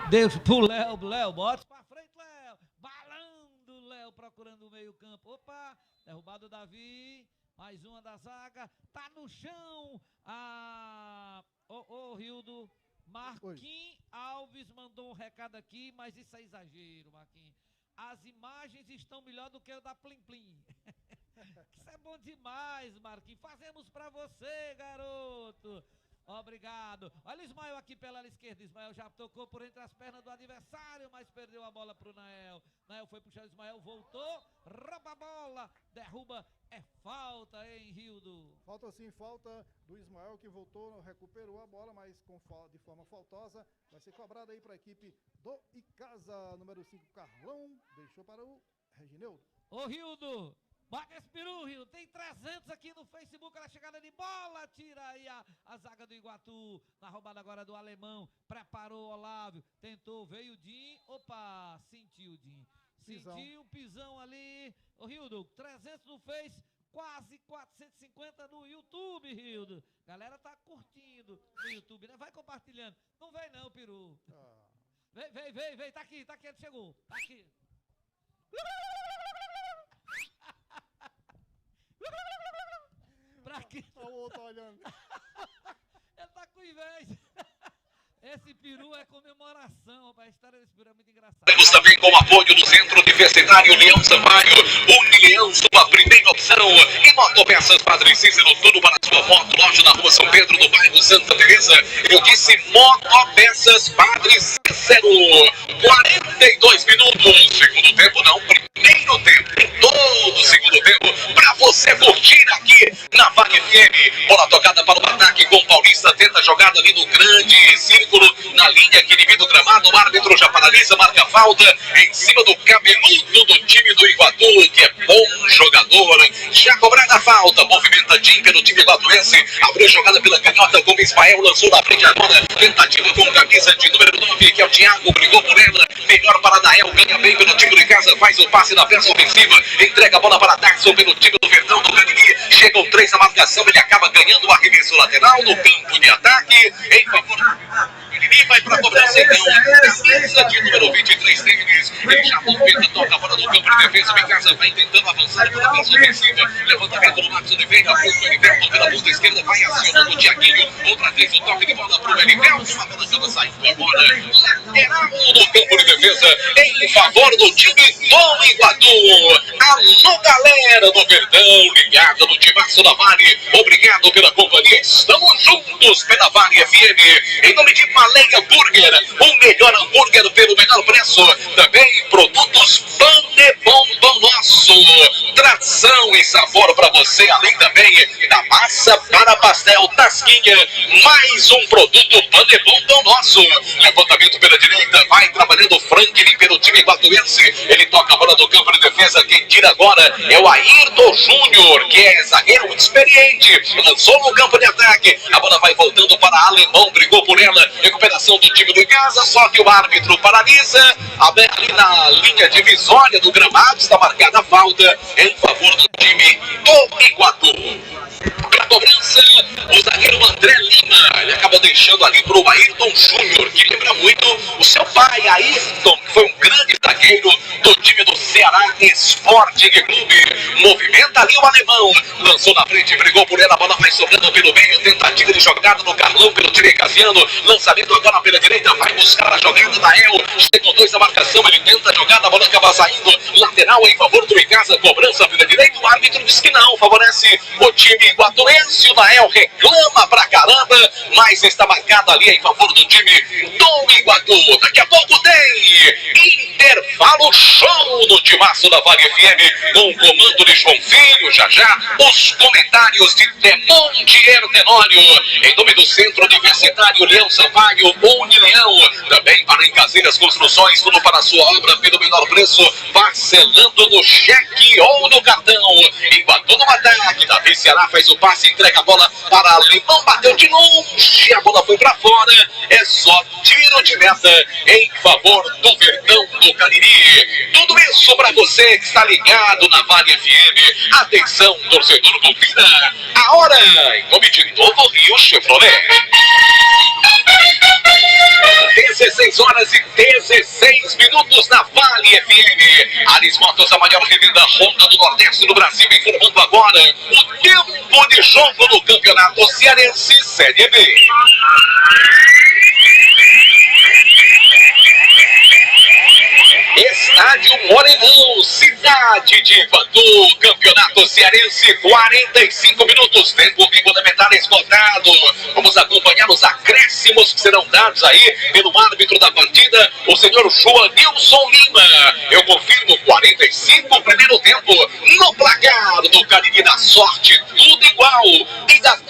Deixa pro Léo, bota pra frente, Léo. Balando, Léo, procurando o meio campo. Opa, derrubado o Davi. Mais uma da zaga. Tá no chão. Rildo. Marquinhos Alves mandou um recado aqui, mas isso é exagero, Marquinhos. As imagens estão melhor do que o da Plim Plim. Isso é bom demais, Marquinhos. Fazemos pra você, garoto. Obrigado. Olha o Ismael aqui pela esquerda. Ismael já tocou por entre as pernas do adversário, mas perdeu a bola pro Nael. Nael foi puxar o Ismael, voltou, rouba a bola, derruba. É falta, hein, Rildo? Falta sim, falta do Ismael que voltou, recuperou a bola, mas de forma faltosa. Vai ser cobrada aí para a equipe do Icasa. Número 5, Carlão, deixou para o Regineudo. Ô, Rildo! Bate esse peru, Rio. Tem 300 aqui no Facebook. A chegada de bola. Tira aí a zaga do Iguatu. Na roubada agora do Alemão. Preparou o Olávio. Tentou. Veio o Dinho. Opa. Sentiu o Dinho. Sentiu um pisão ali. Ô, Rildo, 300 no Face. Quase 450 no YouTube, Rildo. Galera tá curtindo no YouTube, né? Vai compartilhando. Não vem não, peru. Vem. Tá aqui. Ele chegou. Tá aqui. Pra quê? Olha o outro olhando. Ele tá com inveja. Esse peru é comemoração, rapaz. A história desse peru é muito engraçada. Temos também com apoio do Centro Universitário Leão Sampaio. Unileão, sua primeira opção. E Motopeças Padre Cícero, tudo para a sua moto. Loja na rua São Pedro, no bairro Santa Teresa. Eu disse Motopeças Padre Cícero. 42 minutos. Segundo tempo, não. Primeiro tempo. Todo o segundo tempo. Para você curtir aqui na Vale FM. Bola tocada para o ataque com o Paulista. Tenta a jogada ali no grande círculo. Na linha que divide o gramado. O árbitro já paralisa, marca falta. Em cima do cabeludo do time do Iguatu. Que é bom jogador. Já cobrada a falta. Movimenta Jim pelo time iguatuense. Abriu jogada pela canhota com o Ismael. Lançou na frente agora. Tentativa com camisa de número 9. Que é o Thiago. Brigou por ela. Melhor para Nael. Ganha bem pelo time de casa. Faz o passe na peça ofensiva. Entrega a bola para Daxon pelo time do Verdão do Canini. Chegam 3 na marcação. Ele acaba ganhando o arremesso lateral no campo de ataque. Em favor do Canini. Vai para a cobrança então. Camisa de número 23 deles. Ele já movimenta. Toca a bola no campo de defesa. O casa vai tentando avançar pela peça ofensiva. Levantamento do Marcos Oliveira. Aponta o Heriberto pela ponta esquerda. Vai acionando o Tiaguinho. Outra vez o toque de bola para o Heriberto. A bola acaba saindo agora. Lateral do campo de defesa. Em favor do time do Iguatu. Alô, galera do Verdão. Ligada no timaço da Vale. Obrigado pela companhia. Estamos juntos pela Vale FM. Em nome de Baleia Burger. O melhor hambúrguer pelo menor preço. Também produtos Panebom do Nosso. Tração e sabor para você. Além também da massa para pastel Tasquinha. Mais um produto Panebom do Nosso. Levantamento pela direita. Vai trabalhando Franklin pelo time iguatuense. Ele toca a bola do campo de defesa. Quem tira agora é o Ayrton Júnior, que é zagueiro experiente. Lançou no campo de ataque. A bola vai voltando para Alemão. Brigou por ela. Recuperação do time do Icasa. Só que o árbitro paralisa. Ali na linha divisória do gramado está marcada a falta em favor do time do Iguatu. Para a cobrança, o zagueiro André Lima. Ele acaba deixando ali para o Ayrton Júnior, que lembra muito o seu pai, Ayrton, que foi um grande zagueiro do time do Ceará Sporting Clube. Movimenta ali o alemão. Lançou na frente, brigou por ela. A bola vai sobrando pelo meio. Tentativa de jogada no Carlão pelo time casiano. Lançamento agora pela direita. Vai buscar a jogada da El. Chegou 2 na marcação. Ele tenta a jogada. A bola acaba saindo. Lateral em favor do Icasa. Cobrança pela direita. O árbitro diz que não. Favorece o time iguatuense. O Nael reclama pra caramba. Mas está marcado ali em favor do time do Iguatu. Daqui a pouco tem intervalo show no timaço da Vale FM. Com o comando de João Filho. Já os comentários de Demontier Tenório. Em nome do Centro Universitário Leão Sampaio, Unileão. Também para Encaseiras Construções, tudo para a sua obra pelo menor preço, parcelando no cheque ou no cartão. Iguatu no ataque, Davi Ceará faz o passe, entrega a bola para Alemão, bateu de longe, a bola foi para fora. É só tiro de meta em favor do Verdão do Canini. Tudo isso para você que está ligado na Vale FM. Atenção, torcedor, confira a hora em nome de Novo Rio Chevrolet. 16 16 horas e 16 minutos na Vale FM. Ares Motos, a maior revenda Honda do Nordeste do Brasil, informando agora o tempo de jogo no Campeonato Cearense Série B. Estádio Morenão, cidade de Iguatu, Campeonato Cearense, 45 minutos, tempo regulamentar esgotado. Vamos acompanhar os acréscimos que serão dados aí pelo árbitro da partida, o senhor Joanilson Lima. Eu confirmo, 45, primeiro tempo, no placar do Cariri da Sorte, tudo igual.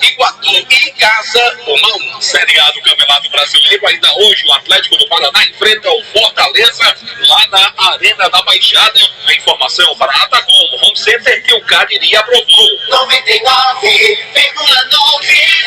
Iguatu em casa, 1-1. Série A do Campeonato Brasileiro, ainda hoje o Atlético do Paraná enfrenta o Fortaleza lá na Arena da Baixada. A informação para a Atacom Home Center que o Cariri aprovou. 99,9.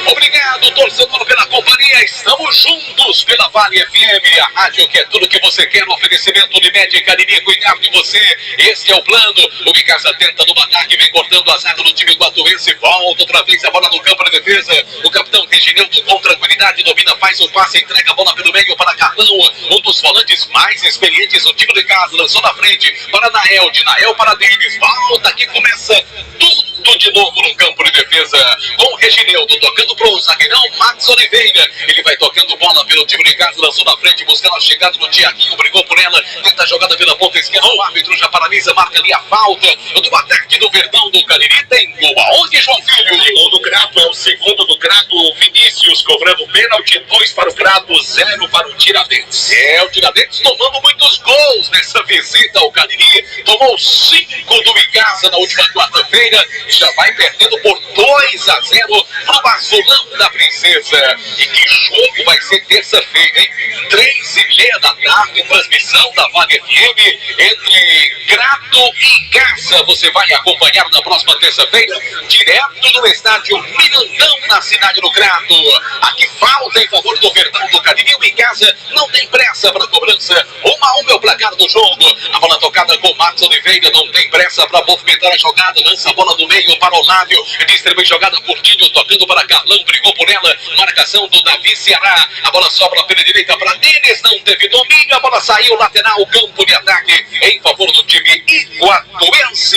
Obrigado, torcedor, pela companhia. Estamos juntos pela Vale FM, a rádio que é tudo que você quer. No oferecimento Unimed Cariri, cuidar de você. Este é o plano. O Bicasa tenta no ataque, vem cortando a zaga do time guatuense. Volta outra vez a bola no campo de defesa. O capitão Reginaldo com tranquilidade domina, faz o passe, entrega a bola pelo meio para Carlão, um dos volantes mais experientes do time de casa. Lançou na frente para Nael, de Nael para Denis. Volta que começa tudo de novo no campo de defesa. Com o Reginaldo tocando pro zagueirão Max Oliveira. Ele vai tocando bola pelo time de casa, lançou na frente, buscando a chegada do Tiaguinho, brigou por ela, tenta a jogada pela ponta esquerda. O árbitro já paralisa, marca ali a falta do ataque do Verdão do Cariri. Tem gol aonde, João Filho? O gol do Crato é o segundo do Crato. O Vinícius cobrando pênalti, 2 para o Crato, 0 para o Tiradentes. O Tiradentes tomando muitos gols nessa visita ao Cariri. Tomou 5 do Icasa na última quarta-feira. Já vai perdendo por 2-0 pro Azulão da Princesa. E que jogo vai ser terça-feira, hein? 3h30 da tarde, transmissão da Vale FM entre Crato e Icasa. Você vai acompanhar na próxima terça-feira, direto do estádio Mirandão, na cidade do Crato. Aqui falta em favor do Verdão do Cariri. O Icasa não tem pressa para a cobrança. 1-1 é o placar do jogo. A bola tocada com o Max Oliveira, não tem pressa para movimentar a jogada. Lança a bola do meio para o Lávio. Distribui jogada por Tinho, tocando para Carlão, brigou por ela. Marcação do Davi Ceará. A bola sobra pela direita para Denis, não teve domínio. A bola saiu lateral, campo de ataque em favor do time iguatuense.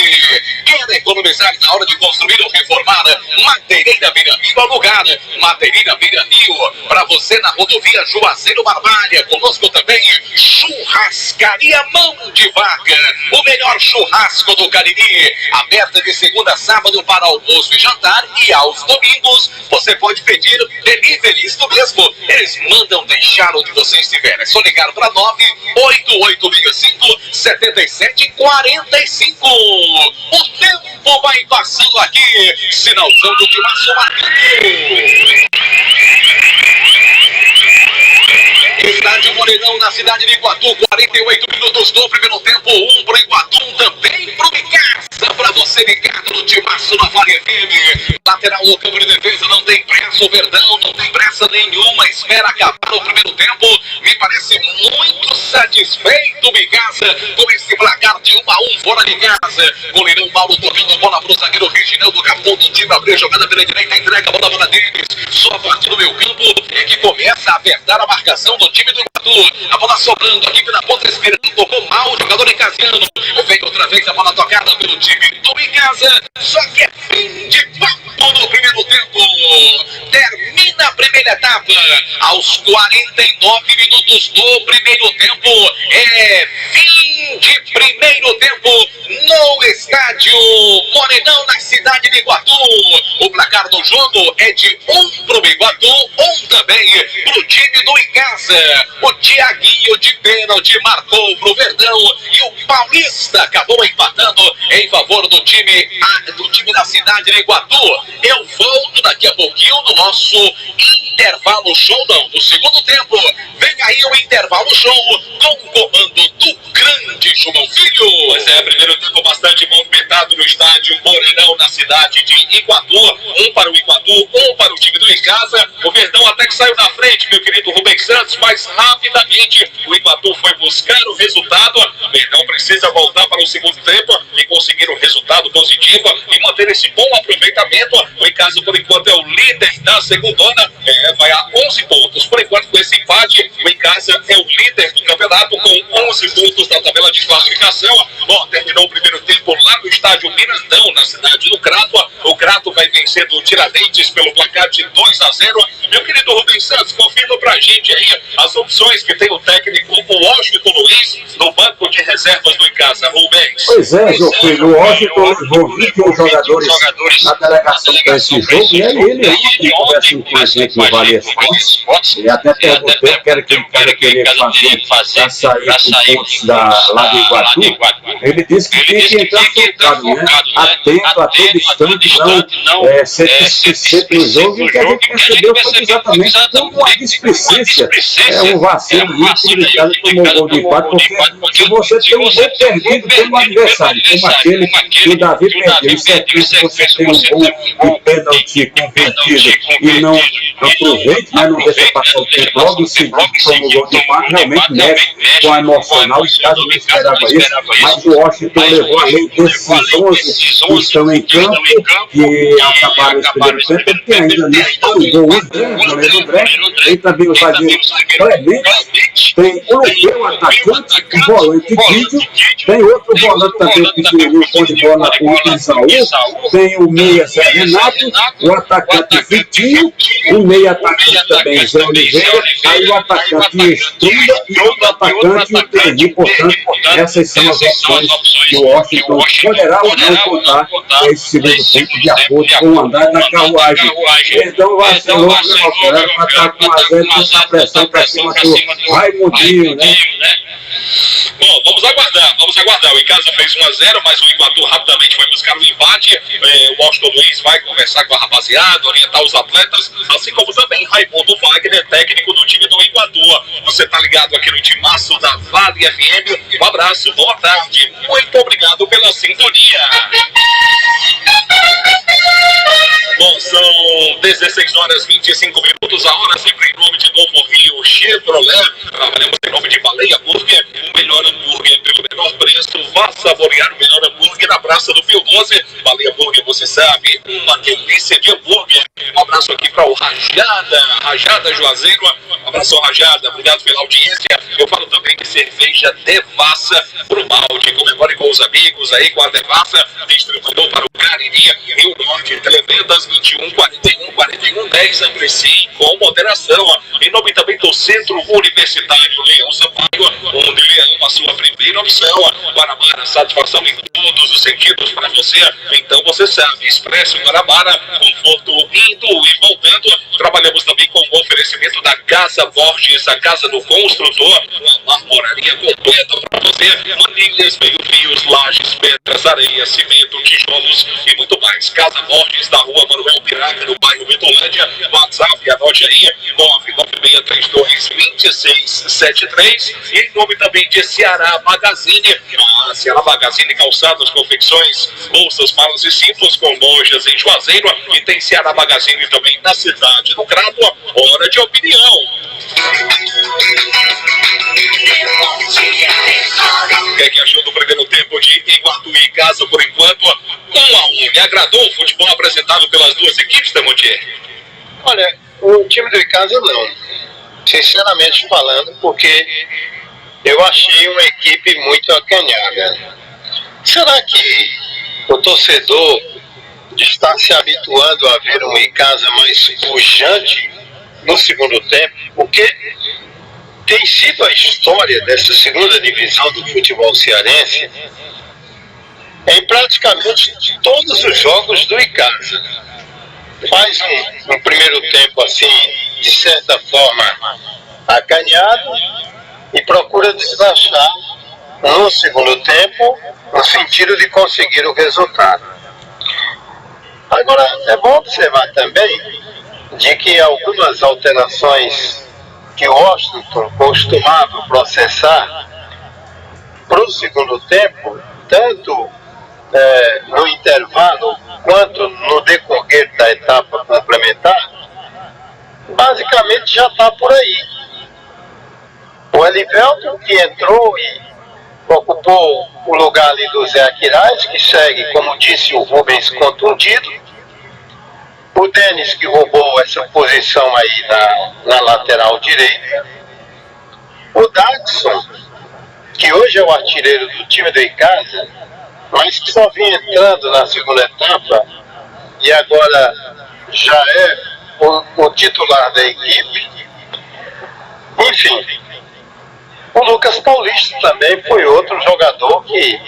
Quer economizar na hora de construir ou reformar? Madeireira Beira Rio ao lugar. Madeireira Beira Rio, para você na rodovia Juazeiro Barbalha. Conosco também Churrascaria Mão de Vaca, o melhor churrasco do Cariri, aberta de segunda a sábado para almoço e jantar, e aos domingos você pode pedir delivery, isto mesmo, eles mandam deixar onde você estiver. É só ligar para 98865-7745. O tempo vai passando aqui, sinalzão do Timaço marcando. Estádio Morenão, na cidade de Iguatu, 48 minutos do primeiro tempo, 1 pro Iguatu, também pro Bicasa, pra você ligado no Timaço na Vale FM. Lateral no campo de defesa, não tem pressa o Verdão, não tem pressa nenhuma, espera acabar o primeiro tempo. Me parece muito satisfeito o Bicasa com esse placar de 1-1 fora de casa. Goleirão Mauro tocando a bola pro zagueiro Reginaldo, capitão do time, abriu jogada pela direita, entrega a bola para deles. Só a partir do meio campo é que começa a apertar a marcação do time do Iguatu. A bola sobrando aqui pela ponta esquerda, tocou mal o jogador Icasiano. Vem outra vez a bola tocada pelo time do Icasa. Só que é fim de papo no primeiro tempo. Termina a primeira etapa aos 49 minutos do primeiro tempo. É fim de primeiro tempo no estádio Morenão, na cidade de Iguatu. O placar do jogo é de 1 pro Iguatu, 1 também pro time do Icasa. O Tiaguinho de pênalti marcou pro Verdão e o Paulista acabou empatando em favor do time da cidade de Iguatu. Eu volto daqui a pouquinho no nosso intervalo show, não, no segundo tempo. Vem aí o intervalo show com o comando do grande João Filho. Pois é, primeiro tempo bastante movimentado no estádio Morenão, na cidade de Iguatu. 1 para o Iguatu, 1 para o time do Icasa. O Verdão até que saiu na frente, meu querido Rubens Santos, mas rapidamente o Iguatu foi buscar o resultado. Então precisa voltar para o segundo tempo e conseguir um resultado positivo e manter esse bom aproveitamento. O Icasa, por enquanto, é o líder da segundona, vai a 11 pontos. Por enquanto, com esse empate, o Icasa é o líder do campeonato com 11 pontos na tabela de classificação. Bom, terminou o primeiro tempo lá no estádio Mirandão, na cidade do Crato. O Crato vai vencendo o Tiradentes pelo placar de 2-0. Meu querido Rubens Santos, confirma pra gente aí as opções que tem o técnico Washington Luiz no banco de reservas do Icasa. Rubens. Pois é, João Filho, o Washington levou 21 jogadores na delegação para esse jogo, e ele ontem conversando com a gente no Vale Esportes, e até perguntei o que era que ele queria fazer para sair com pontos lá do Iguatu. Ele disse que tinha que entrar focado, né? Atento a todo instante, não ser displicente no jogo, e o que a gente percebeu foi exatamente como uma displicência, um vacilo muito delicado que tomou o gol de empate, porque se você tem um gol perdido pelo adversário, como aquele que o Davi perdeu, isso é triste, você tem um gol de pênalti convertido e não aproveite, né, não deixa passar o tempo, logo em seguida toma o gol de empate, realmente mexe com a emocional, o Estado não esperava isso, mas o Washington levou além desses 11 que estão em campo, que acabaram esse primeiro tempo, ele tem ainda ali o André, tem também o zagueiro Clemente, tem o Luqueu, atacante, o volante Guido, tem outro volante também pequenininho, com de bola, o Isaú, tem o meia Zé Renato, o atacante Vitinho, o meia atacante também Zé Oliveira, aí o atacante Estrela e outro atacante o Terni. Portanto, essas são as opções que o Washington poderá ou não contar com esse segundo tempo de acordo com o andar da carruagem. Então vacilou, né, para estar com a Zé com essa pressão para cima do Raimundinho, né? Bom, vamos aguardar. O Icasa fez 1-0, mas o Iguatu rapidamente foi buscar o empate. O Washington Luiz vai conversar com a rapaziada, orientar os atletas, assim como também Raimundo Wagner, técnico do time do Iguatu. Você tá ligado aqui no timaço da Vale FM. Um abraço, boa tarde, muito obrigado pela sintonia. Bom, são 16h25, a hora sempre em nome de Novo Rio Chevrolet. Trabalhamos em nome de Baleia Burger, o melhor hambúrguer pelo menor preço. Vá saborear o melhor hambúrguer na Praça do Fio 12. Baleia Burger, você sabe, uma delícia de hambúrguer. Um abraço aqui para o Rajada Juazeiro. Um abraço, Rajada, obrigado pela audiência. Eu falo também de cerveja Devassa pro balde. Comemore com os amigos aí com a Devassa. Distribuidor para o Cariri, Rio Norte, televendas 21 41 41 10. Apreciem com moderação. Em nome também do Centro Universitário Leão Sampaio, onde Leão a sua primeira opção. Guarabara, satisfação em todos os sentidos para você. Então você sabe, Expresso Guarabara, conforto indo e voltando. Trabalhamos também com o oferecimento da Casa Borges, a casa do construtor, uma marmoraria completa para você. Manilhas, meio-fios, lajes, pedras, areia, cimento, tijolos e muito mais. Casa Borges, da rua Manuel Piraca, no bairro Betolândia. WhatsApp, anote aí, 996322673. E em nome também de Ceará Magazine. Ceará Magazine, calçados, confecções, bolsas, malas e cintos com lojas em Juazeiro. E tem Ceará Magazine também na cidade do Crato. Hora de opinião. O que é que achou do primeiro tempo de Iguatu e Icasa por enquanto? 1-1. Me agradou o futebol apresentado pelas duas equipes, Tamontier? Olha, o time do Icasa não. Sinceramente falando, porque eu achei uma equipe muito acanhada. Será que o torcedor está se habituando a ver um Icasa mais pujante no segundo tempo? Porque tem sido a história dessa segunda divisão do futebol cearense em praticamente todos os jogos do Icasa. Faz um primeiro tempo assim, de certa forma, acanhado e procura deslanchar no segundo tempo no sentido de conseguir o resultado. Agora, é bom observar também de que algumas alterações que o Washington costumava processar para o segundo tempo, tanto no intervalo quanto no decorrer da etapa complementar, basicamente já está por aí. O Elivelton, que entrou e ocupou o lugar ali do Zé Aquiraz, que segue, como disse o Rubens, contundido. O Denis, que roubou essa posição aí na lateral direita. O Dadson, que hoje é o artilheiro do time do Icasa, mas que só vinha entrando na segunda etapa e agora já é o titular da equipe. Enfim, o Lucas Paulista também foi outro jogador que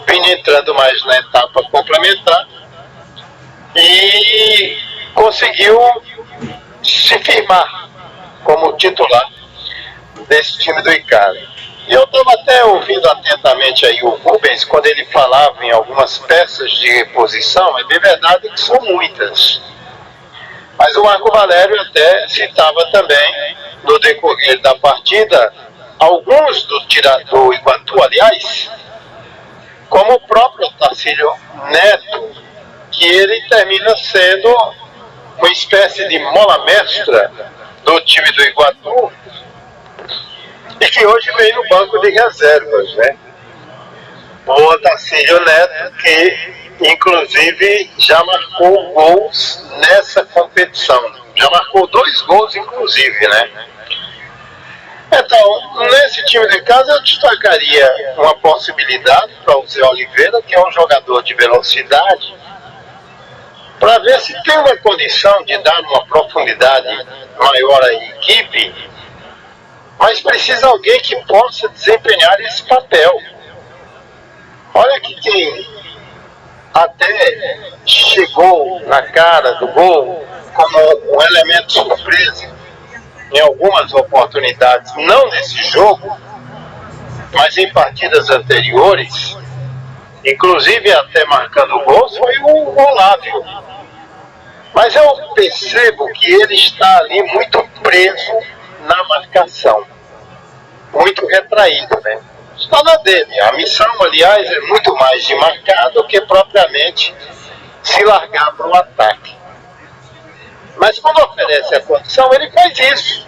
vinha entrando mais na etapa complementar e conseguiu se firmar como titular desse time do Icasa. E eu estava até ouvindo atentamente aí o Rubens quando ele falava em algumas peças de reposição. É bem verdade que são muitas, mas o Marco Valério até citava também no decorrer da partida alguns do Iguatu, aliás, como o próprio Tarcílio Neto, que ele termina sendo uma espécie de mola mestra do time do Iguatu e que hoje vem no banco de reservas, né? O Tarcílio Neto, que inclusive já marcou gols nessa competição, já marcou 2 gols inclusive, né? Então, nesse time de casa eu destacaria uma possibilidade para o Zé Oliveira, que é um jogador de velocidade, para ver se tem uma condição de dar uma profundidade maior à equipe, mas precisa alguém que possa desempenhar esse papel. Olha que quem até chegou na cara do gol como um elemento surpresa em algumas oportunidades, não nesse jogo, mas em partidas anteriores, inclusive até marcando gols, foi o Olávio. Mas eu percebo que ele está ali muito preso na marcação, muito retraído, né? Está na dele. A missão, aliás, é muito mais de marcar do que propriamente se largar para o ataque. Mas quando oferece a condição, ele faz isso.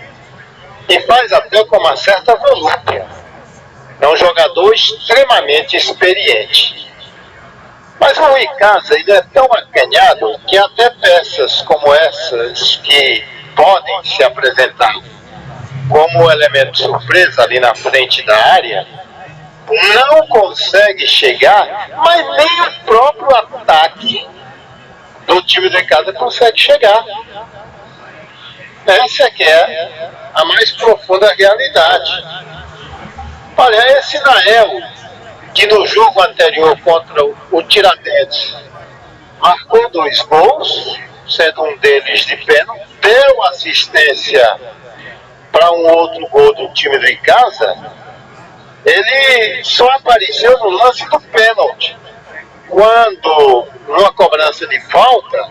E faz até com uma certa volúpia. É um jogador extremamente experiente. Mas o Icasa, ele é tão acanhado que até peças como essas que podem se apresentar como elemento surpresa ali na frente da área, não consegue chegar, mas nem o próprio ataque do time do Icasa consegue chegar. Essa que é a mais profunda realidade. Olha, esse Nael, que no jogo anterior contra o Tiradentes marcou 2 gols, sendo um deles de pênalti, deu assistência para um outro gol do time do Icasa, ele só apareceu no lance do pênalti, quando numa cobrança de falta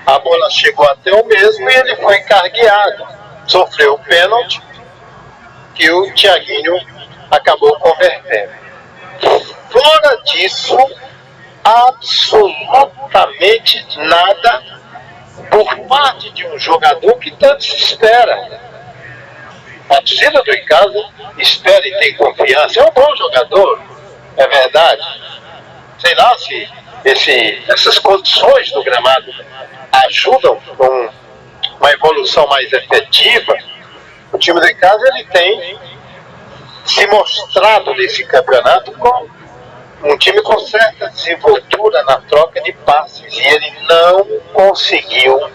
a bola chegou até o mesmo e ele foi cargueado, sofreu o pênalti que o Thiaguinho acabou convertendo. Fora disso, absolutamente nada por parte de um jogador que tanto se espera. A torcida do Icasa espera e tem confiança. É um bom jogador, é verdade. Sei lá se essas condições do gramado ajudam com uma evolução mais efetiva. O time do Icasa, ele tem se mostrado nesse campeonato como um time com certa desenvoltura na troca de passes, e ele não conseguiu,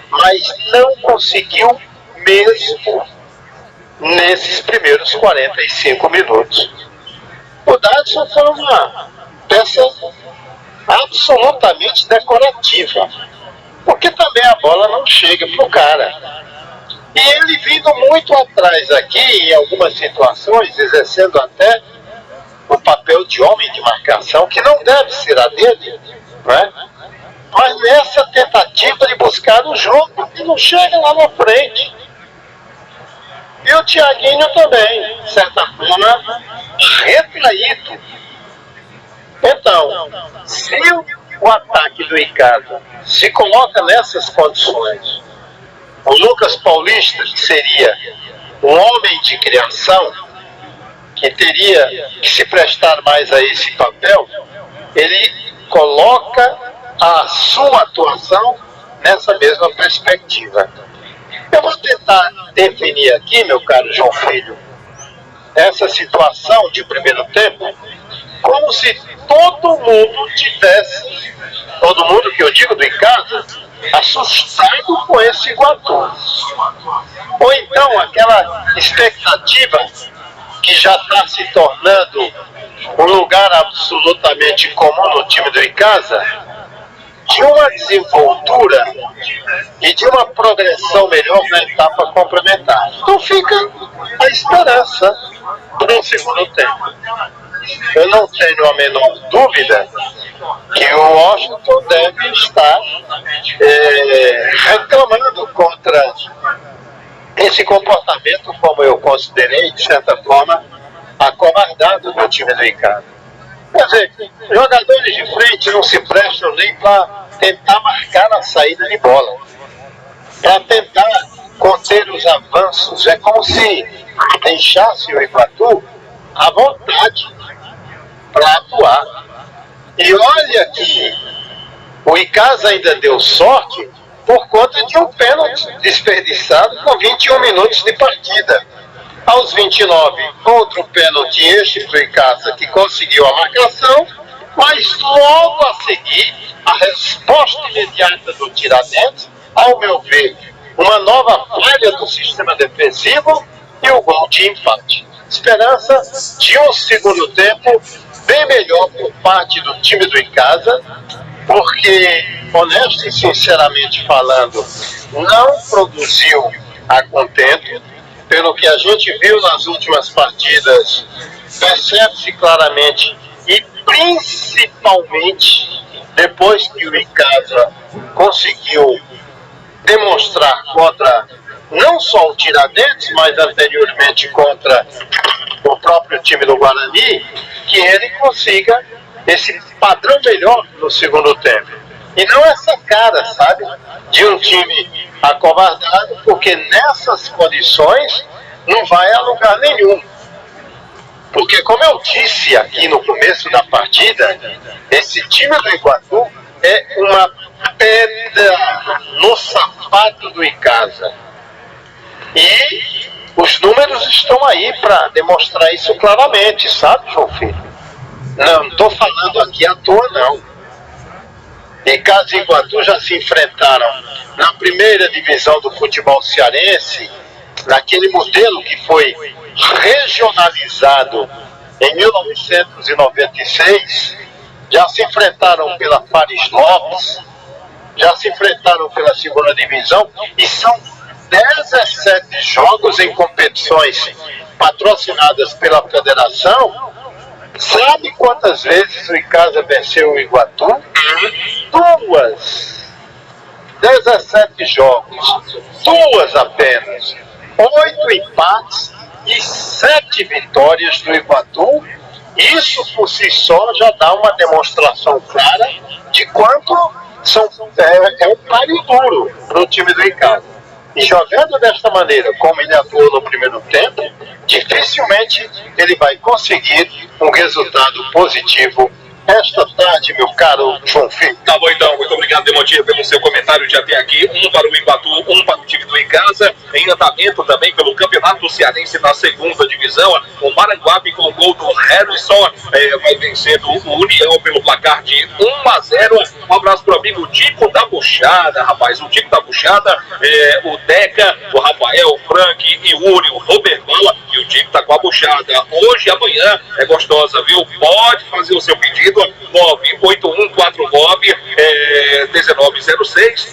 mas não conseguiu mesmo nesses primeiros 45 minutos. O Dadson foi uma peça absolutamente decorativa, porque também a bola não chega pro cara. E ele vindo muito atrás aqui, em algumas situações, exercendo até o papel de homem de marcação, que não deve ser a dele, né? Mas nessa tentativa de buscar o jogo, que não chega lá na frente. E o Thiaguinho também, de certa forma, retraído. Então, se o ataque do Icasa se coloca nessas condições O Lucas Paulista, que seria um homem de criação, que teria que se prestar mais a esse papel, ele coloca a sua atuação nessa mesma perspectiva. Eu vou tentar definir aqui, meu caro João Filho, essa situação de primeiro tempo como se todo mundo tivesse, todo mundo que eu digo do Icasa, assustado com esse Iguatu. Ou então aquela expectativa que já está se tornando um lugar absolutamente comum no time do Icasa, de uma desenvoltura e de uma progressão melhor na etapa complementar. Então fica a esperança para o segundo tempo. Eu não tenho a menor dúvida que o Washington deve estar reclamando contra esse comportamento, como eu considerei, de certa forma, acovardado do time do Icasa. Quer dizer, jogadores de frente não se prestam nem para tentar marcar a saída de bola, para tentar conter os avanços. É como se deixasse o Iguatu à vontade para atuar. E olha que o Icasa ainda deu sorte por conta de um pênalti desperdiçado com 21 minutos de partida. Aos 29, outro pênalti este para o Icasa, que conseguiu a marcação, mas logo a seguir, a resposta imediata do Tiradentes, ao meu ver, uma nova falha do sistema defensivo e o gol de empate. Esperança de um segundo tempo bem melhor por parte do time do Icasa, porque, honesto e sinceramente falando, não produziu a contento. Pelo que a gente viu nas últimas partidas, percebe-se claramente, e principalmente depois que o Icasa conseguiu demonstrar contra não só o Tiradentes, mas anteriormente contra o próprio time do Guarani, que ele consiga esse padrão melhor no segundo tempo. E não essa cara, sabe, de um time acovardado, porque nessas condições não vai a lugar nenhum. Porque, como eu disse aqui no começo da partida, esse time do Iguatu é uma pedra no sapato do Icasa. E os números estão aí para demonstrar isso claramente, sabe, João Filho? Não estou falando aqui à toa, não. Icasa e Iguatu já se enfrentaram na primeira divisão do futebol cearense, naquele modelo que foi regionalizado em 1996, já se enfrentaram pela Fares Lopes, já se enfrentaram pela segunda divisão, e são 17 jogos em competições patrocinadas pela federação. Sabe quantas vezes o Icasa venceu o Iguatu? 2. 17 jogos, 2 apenas, 8 empates e 7 vitórias do Iguatu. Isso por si só já dá uma demonstração clara de quanto é um páreo duro para o time do Icasa. E jogando desta maneira, como ele atuou no primeiro tempo, dificilmente ele vai conseguir um resultado positivo esta tarde, meu caro João Filho. Tá bom então, muito obrigado, Demontia, pelo seu comentário de até aqui. 1 para o Iguatu, 1 para o time do Icasa. Em andamento também pelo Campeonato Cearense na segunda divisão. O Maranguape, com o gol do Harrison, vai vencendo o União pelo placar de 1-0. Um abraço pro amigo Tico da Buchada, rapaz. O Tico da Buchada, o Deca, o Rafael, o Frank e o Uri, o Roberval. E o Tico tá com a Buchada. Hoje e amanhã é gostosa, viu? Pode fazer o seu pedido. 98149-1906,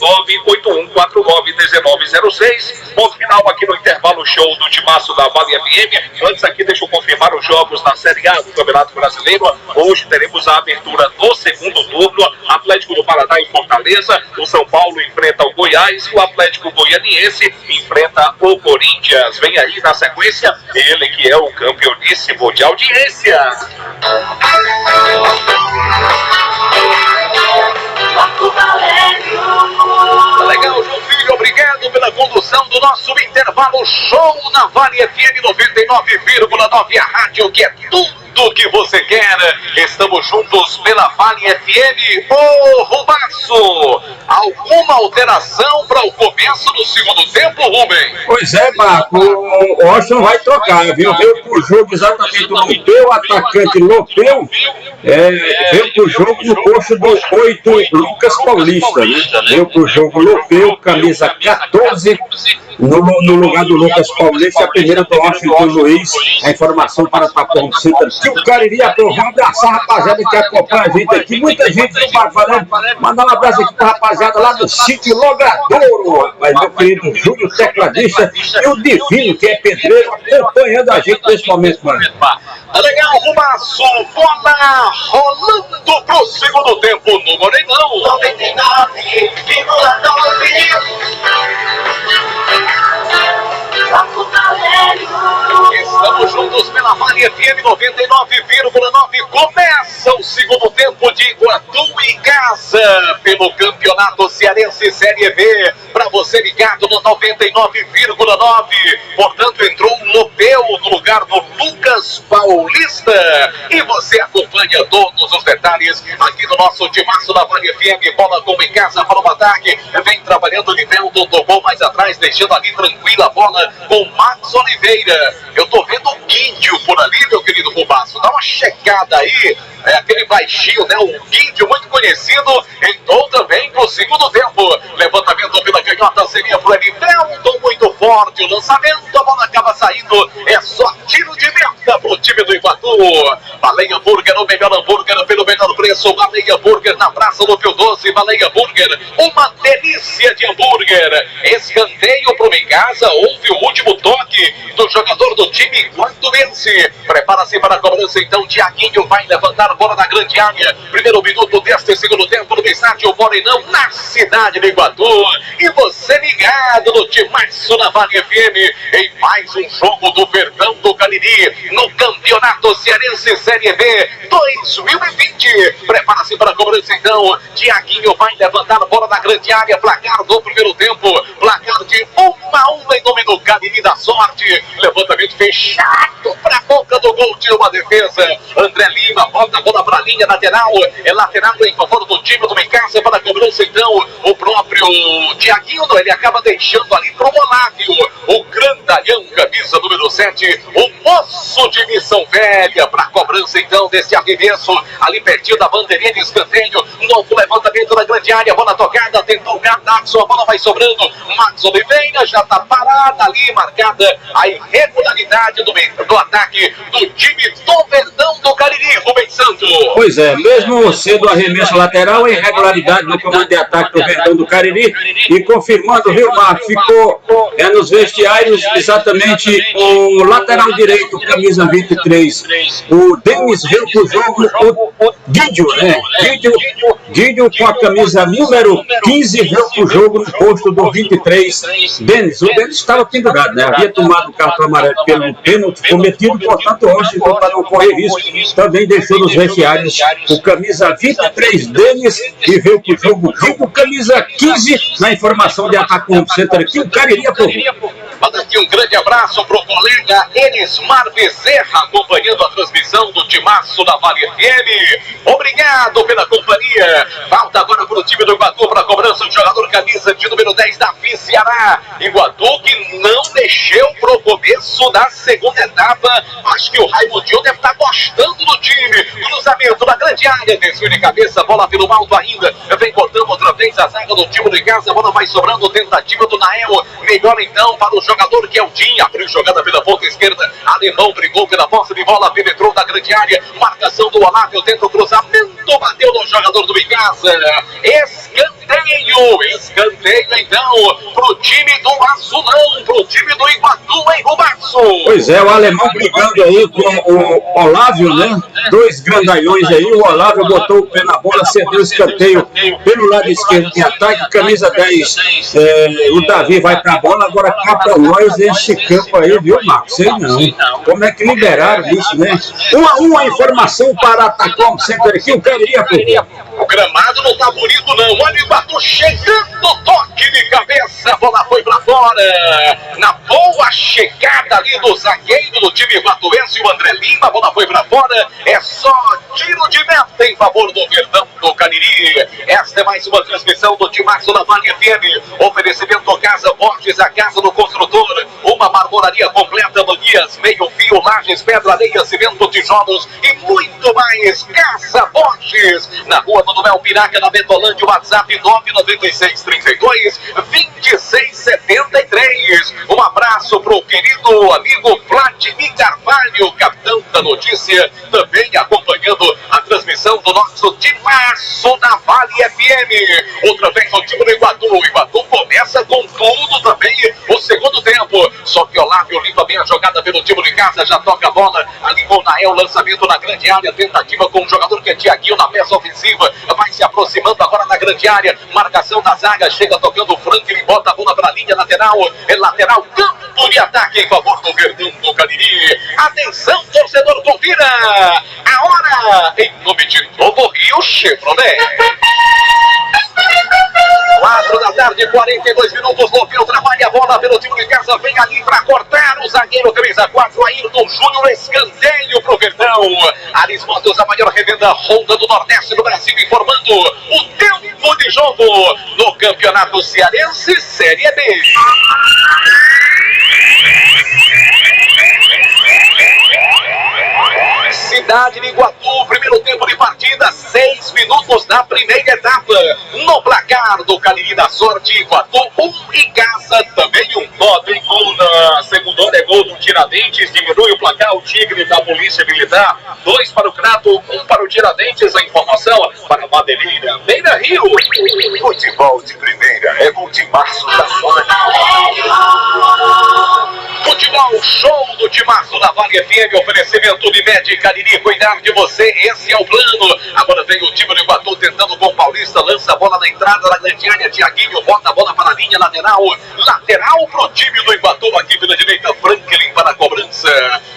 98149-1906. Ponto final aqui no intervalo show do Timaço da Vale FM. Antes aqui, deixa eu confirmar os jogos na Série A do Campeonato Brasileiro. Hoje teremos a abertura do segundo turno. Atlético do Paraná em Fortaleza. O São Paulo enfrenta o Goiás. O Atlético Goianiense enfrenta o Corinthians. Vem aí na sequência ele que é o campeoníssimo de audiência. Legal, João Filho, obrigado pela condução. nosso intervalo. Show na Vale FM 99,9, a rádio que é tudo que você quer. Estamos juntos pela Vale FM. Ô, Rubaço, alguma alteração para o começo do segundo tempo, Rubem? Pois é, Marco, o Washington vai trocar, viu? Veio pro jogo exatamente o Lopeu, atacante Lopeu, veio pro jogo no posto do 8, Lucas Paulista, né? Veio pro jogo Lopeu, camisa 14, no lugar do Lucas Paulista, a primeira do Washington Luiz. A informação para a Taquão Center, que o Cariri aprovou. Abraçar a rapaziada que acompanha a gente aqui, muita gente no bar falando, mandar um abraço aqui pra rapaziada lá do sítio Logradouro, rapaz, meu querido Júlio, tecladista, e o Divino, que é pedreiro, acompanhando a gente nesse momento, mano. Legal, Rubaço, bola rolando pro segundo tempo no Morenão. 99,9. Estamos juntos pela Vale FM 99,9. Começa o segundo tempo de Iguatu em casa pelo Campeonato Cearense Série B. Para você ligado no 99,9. Portanto, entrou um Lopeu no lugar do Lucas Paulista. E você acompanha todos os detalhes aqui no nosso timaço da Vale FM. Bola como em casa para o ataque. Vem trabalhando de Veldo, tocou mais atrás, deixando ali tranquila a bola com Max Oliveira. Eu tô vendo o Guídio por ali, meu querido Rubaço. Dá uma checada aí. É aquele baixinho, né? O Guídio, muito conhecido. Entrou também pro segundo tempo. Levantamento pela canhota, seria por ali. Veldo muito forte. O lançamento, a bola acaba saindo. É só tiro de meta pro time do Iguatu. Baleia Burger, o melhor hambúrguer pelo melhor preço. Baleia Burger na Praça do Pio Doce. Baleia Burger, uma delícia de hambúrguer. Escanteio pro Mengasa. Houve o último toque do jogador do time iguatuense. Prepara-se para a cobrança então. Tiaguinho vai levantar a bola na grande área. Primeiro minuto deste segundo tempo no estádio Morenão, na cidade de Iguatu. E você ligado no timaço na Vale FM em mais um jogo do Verdão do Cariri no Campeonato Cearense Série B 2020. Prepara-se para a cobrança então. Tiaguinho vai levantar a bola na grande área. Placar do primeiro tempo. Placar de 1-1 em nome do Cariri da Sorte. Levantamento fechado para a boca do gol de uma defesa. André Lima volta a bola para a linha lateral. É lateral em favor do time do Mengasa para a cobrança então. O próprio Tiaguinho, ele acaba deixando ali para o Olávio. O grandalhão, camisa número 7. O moço de Missão Velha para a cobrança então desse arremesso. Ali pertinho da bandeirinha de escanteio. Novo levantamento na grande área. Bola tocada. Tentou o Gadaxo. A bola vai sobrando. Max Oliveira já está parada ali. Marcada a irregularidade do ataque do time do Verdão do Cariri, Rubens Santos. Pois é, mesmo sendo arremesso lateral, a irregularidade no comando de ataque do Verdão do Cariri. E confirmando, viu, Marco, ficou nos vestiários exatamente o lateral direito, camisa 23. O Denis veio pro jogo, o Guídio, né? Guídio com a camisa número 15 veio pro jogo no posto do 23. Denis, o Denis estava pendurado, né? Havia tomado o cartão amarelo pelo pênalti cometido, portanto, hoje, para não correr risco, também deixou nos vestiários o camisa 23 Denis e veio pro jogo Guídio, camisa 15, na informação de ataque Center aqui, o Cariri aprovou. Manda aqui um grande abraço pro colega Elismar Bezerra, acompanhando a transmissão do timaço da Vale FM. Obrigado pela companhia. Falta agora pro time do Iguatu para a cobrança do jogador camisa de número 10 da Ceará. Iguatu que não mexeu pro começo da segunda etapa. Acho que o Raimundinho deve estar gostando do time. Cruzamento na grande área, desvio de cabeça, bola pelo alto ainda. Vem cortando outra vez a zaga do time de casa. A bola vai sobrando, tentativa do Nael. Melhor então para o jogador que é o Dinho. Abriu jogada pela ponta esquerda. Alemão brigou pela posse de bola, penetrou na grande área. Marcação do Olávio, tenta o cruzamento, bateu no jogador do Mengasa. Escanteio então pro time do Azulão, pro time do Iguatu em Rubaço. Pois é, o alemão brigando aí com o Olávio, né? Dois grandalhões aí, o Olávio botou o pé na bola, cedeu o escanteio pelo lado esquerdo de ataque, camisa 10, o Davi vai pra bola, agora cá pra nós esse campo aí, viu, Marcos? Sei não. Como é que liberaram isso, né? 1-1 a informação para atacar o Center aqui, o Cariri. O gramado não tá bonito não. Olha o Iguatu chegando, toque de cabeça, a bola foi pra fora. Na boa chegada ali do zagueiro do time iguatuense, o André Lima, a bola foi pra fora. É só tiro de meta em favor do Verdão do Cariri. Esta é mais uma transmissão do Timaço da Vale FM. Oferecimento Casa Borges, a casa do construtor. Uma marmoraria completa, manias, meio fio, lajes, pedra, areia, cimento, tijolos e muito mais. Casa Borges, na rua Manuel Piraca, na Betolândia, WhatsApp 99632-2673. Um abraço pro querido amigo Vladimir Carvalho, capitão da notícia, também acompanhando a transmissão do nosso Timaço da Vale FM. Outra vez o time do Iguatu. O Iguatu começa com tudo também o segundo tempo. Só que Olávio limpa bem a jogada pelo time de casa, já toca a bola ali com o Nael, lançamento na grande área, tentativa com o jogador que é Thiaguinho na peça ofensiva, vai se aproximando agora na grande área, marcação da zaga, chega tocando o Franklin, bota a bola para a linha lateral, é lateral, campo de ataque em favor do Verdão do Cariri. Atenção, torcedor, confira a hora em nome de Novo Rio Chevrolet. 4 da tarde, 42 minutos, Lopeu trabalha a bola pelo time de casa, vem ali para cortar o zagueiro, camisa 4, Ayrton Júnior, escanteio pro Verdão. Aris Motos, a maior revenda Honda do Nordeste do Brasil, informando o tempo de jogo no Campeonato Cearense Série B. Cidade de Iguatu, primeiro tempo de partida, 6 minutos da primeira etapa. No placar do Cariri da Sorte, Iguatu 1 em casa, também um nó. Tem gol na segunda hora, é gol do Tiradentes, diminui o placar, o Tigre da Polícia Militar, 2 para o Crato, 1 para o Tiradentes. A informação para a Madeireira, Beira Rio. Futebol de primeira é com o Timaço da Sorte. Futebol show do Timaço da Vale FM, oferecimento de Med Cariri, cuidar de você, esse é o plano. Agora vem o time do Iguatu tentando com o Paulista, lança a bola na entrada da grande área, Thiaguinho bota a bola para a linha lateral, lateral pro time do Iguatu, aqui pela direita, Franklin para a cobrança.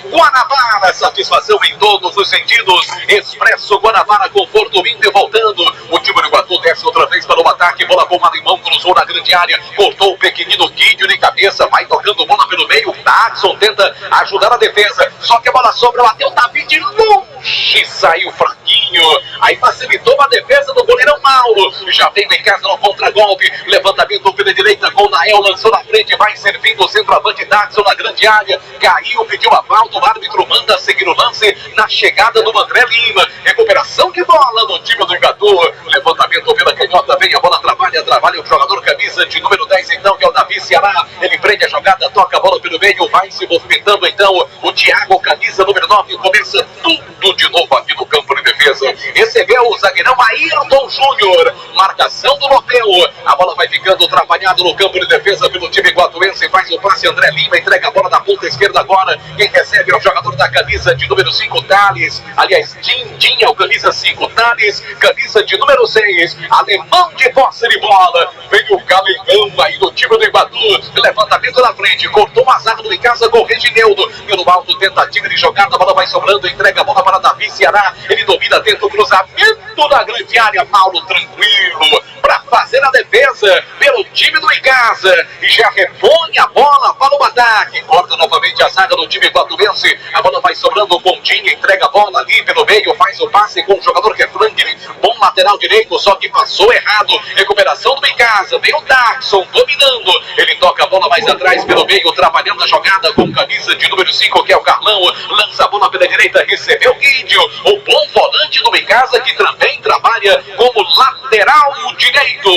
Guanabara, satisfação em todos os sentidos, Expresso Guanabara, conforto indo e voltando. O time do Iguatu desce outra vez para o ataque, bola com o Malimão, cruzou na grande área, cortou o pequenino Guidio de cabeça, vai tocando bola pelo meio, Daxon tenta ajudar a defesa, só que a bola sobra, bateu o Davi de longe, saiu fraquinho, aí facilitou a defesa do goleirão Mauro, já veio em casa no contragolpe, levantamento pela direita com o Nael, lançou na frente, vai servindo o centroavante Daxon na grande área, caiu, pediu a falta, o árbitro manda seguir o lance na chegada do André Lima, recuperação de bola no time do Iguatu, levantamento pela canhota, vem a bola, trabalha o jogador camisa de número 10 então, que é o Davi Ceará, ele prende a jogada, toca a bola pelo meio, vai se movimentando então, o Thiago, camisa número 9, começa tudo de novo aqui no campo de defesa, recebeu o zagueirão Ayrton Júnior, marcação do Lopeu, a bola vai ficando trabalhada no campo de defesa pelo time iguatuense, faz o passe, André Lima entrega a bola na ponta esquerda agora, quem recebe é o jogador da camisa de número 5, Thales, aliás, Dindim é o camisa 5, Thales, camisa de número 6, alemão de posse de bola, vem o Galegão aí do time do Iguatu, levantamento na frente, cortou o azar do Icasa com o Regineudo, pelo alto, tentativa de jogada, a bola vai sobrando, entrega a bola para Davi Ceará, ele domina dentro do cruzamento da grande área, Paulo tranquilo, para fazer a defesa pelo time do Icasa, e já repõe a bola para o ataque, corta novamente a zaga do time iguatuense, a bola vai sobrando, o Pontinho entrega a bola ali pelo meio, faz o passe com o jogador que é Franklin, bom lateral direito, só que passou errado, recuperação do Icasa, vem o Daxon dominando, ele toca a bola mais atrás pelo meio, trabalhando a jogada com camisa de número 5, que é o Carlão, lança a bola pela direita, recebeu o Guidio, o bom volante do Icasa, que também trabalha como lateral direito,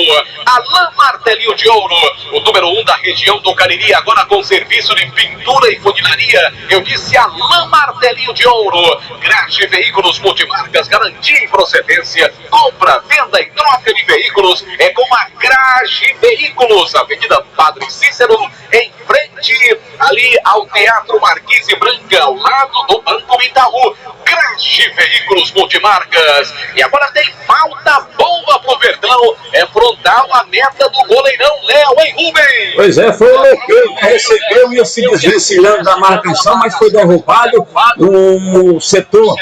Alain Martelinho de Ouro, o número 1 da região do Cariri, agora com serviço de pintura e funilaria, eu disse Alain Martelinho de Ouro, Graxe Veículos Multimarcas, garantia e procedência, compra, venda e troca de veículos, é com a Graxe Veículos, Avenida Padre Cícero, em frente ali ao Teatro Marquise Branca, ao lado do Banco Itaú, Graxe Veículos Multimarcas, e agora tem falta boa pro Verdão, é pro frontal a meta do goleirão Léo, hein, Rubem? Pois é, foi o Lecão que recebeu, ia se desvencilhando da marcação, mas foi derrubado no setor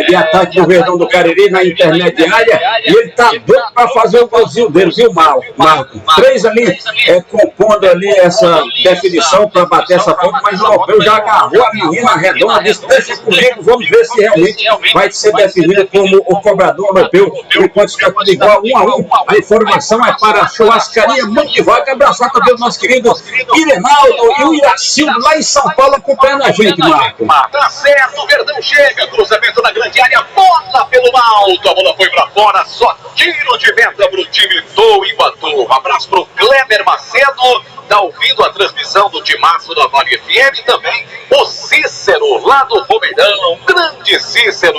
de ataque do Verdão do Cariri, na intermediária, e ele tá doido para fazer o golzinho dele, viu, Marco? 3 ali, compondo ali essa definição para bater essa ponta, mas o europeu já agarrou a menina redonda, disse, deixa comigo, vamos ver se realmente vai ser definido como o cobrador europeu, enquanto está tudo igual, 1-1. A informação é para a churrascaria Mandivaca, abraçar também o nosso querido Irenaldo e o Iracildo lá em São Paulo acompanhando a gente, Marco. Tá certo, o Verdão chega, cruzamento na grande área, bola pelo alto, a bola foi pra fora, só tiro de meta pro time do Iguatu. Um abraço pro Kleber Macedo, tá ouvindo a transmissão do Timaço da Vale FM, também o Cícero, lá do Romeirão, grande Cícero.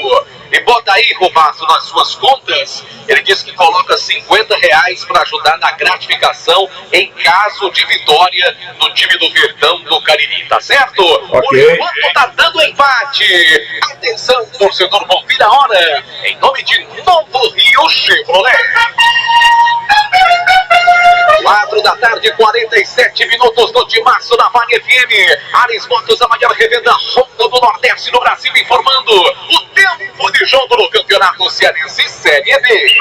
E bota aí, Romaço, nas suas contas, ele disse que coloca R$50 para ajudar na gratificação em caso de vitória do time do Verdão do Cariri, tá certo? Ok. Por enquanto tá dando empate. Atenção, torcedor, bom, vira a hora. Em nome de Novo Rio Chevrolet. 4 da tarde, 47 minutos no Timaço da Vale FM. Ares Motos, a maior revenda Honda do Nordeste no Brasil, informando o tempo de jogo no Campeonato Cearense Série B.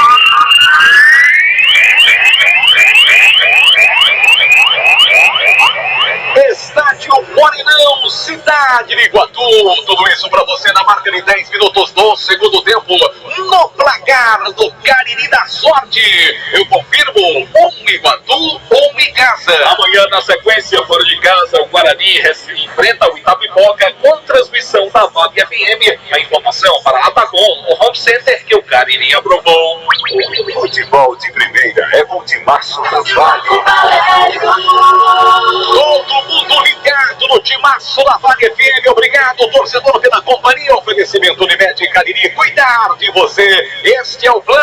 Estádio Morenão, cidade de Iguatu. Tudo isso pra você na marca de 10 minutos do segundo tempo. No placar do Cariri da Sorte. Eu confirmo, Iguatu, Casa. Amanhã, na sequência, fora de casa, o Guarani enfrenta o Itapipoca com transmissão da Vale FM. A informação para Atagon, o home center que o Cariri aprovou. O futebol de primeira é o Timaço da Vale. Todo mundo ligado no Timaço da Vale FM. Obrigado, torcedor, pela companhia. Oferecimento Unimed Cariri, cuidar de você. Este é o plano.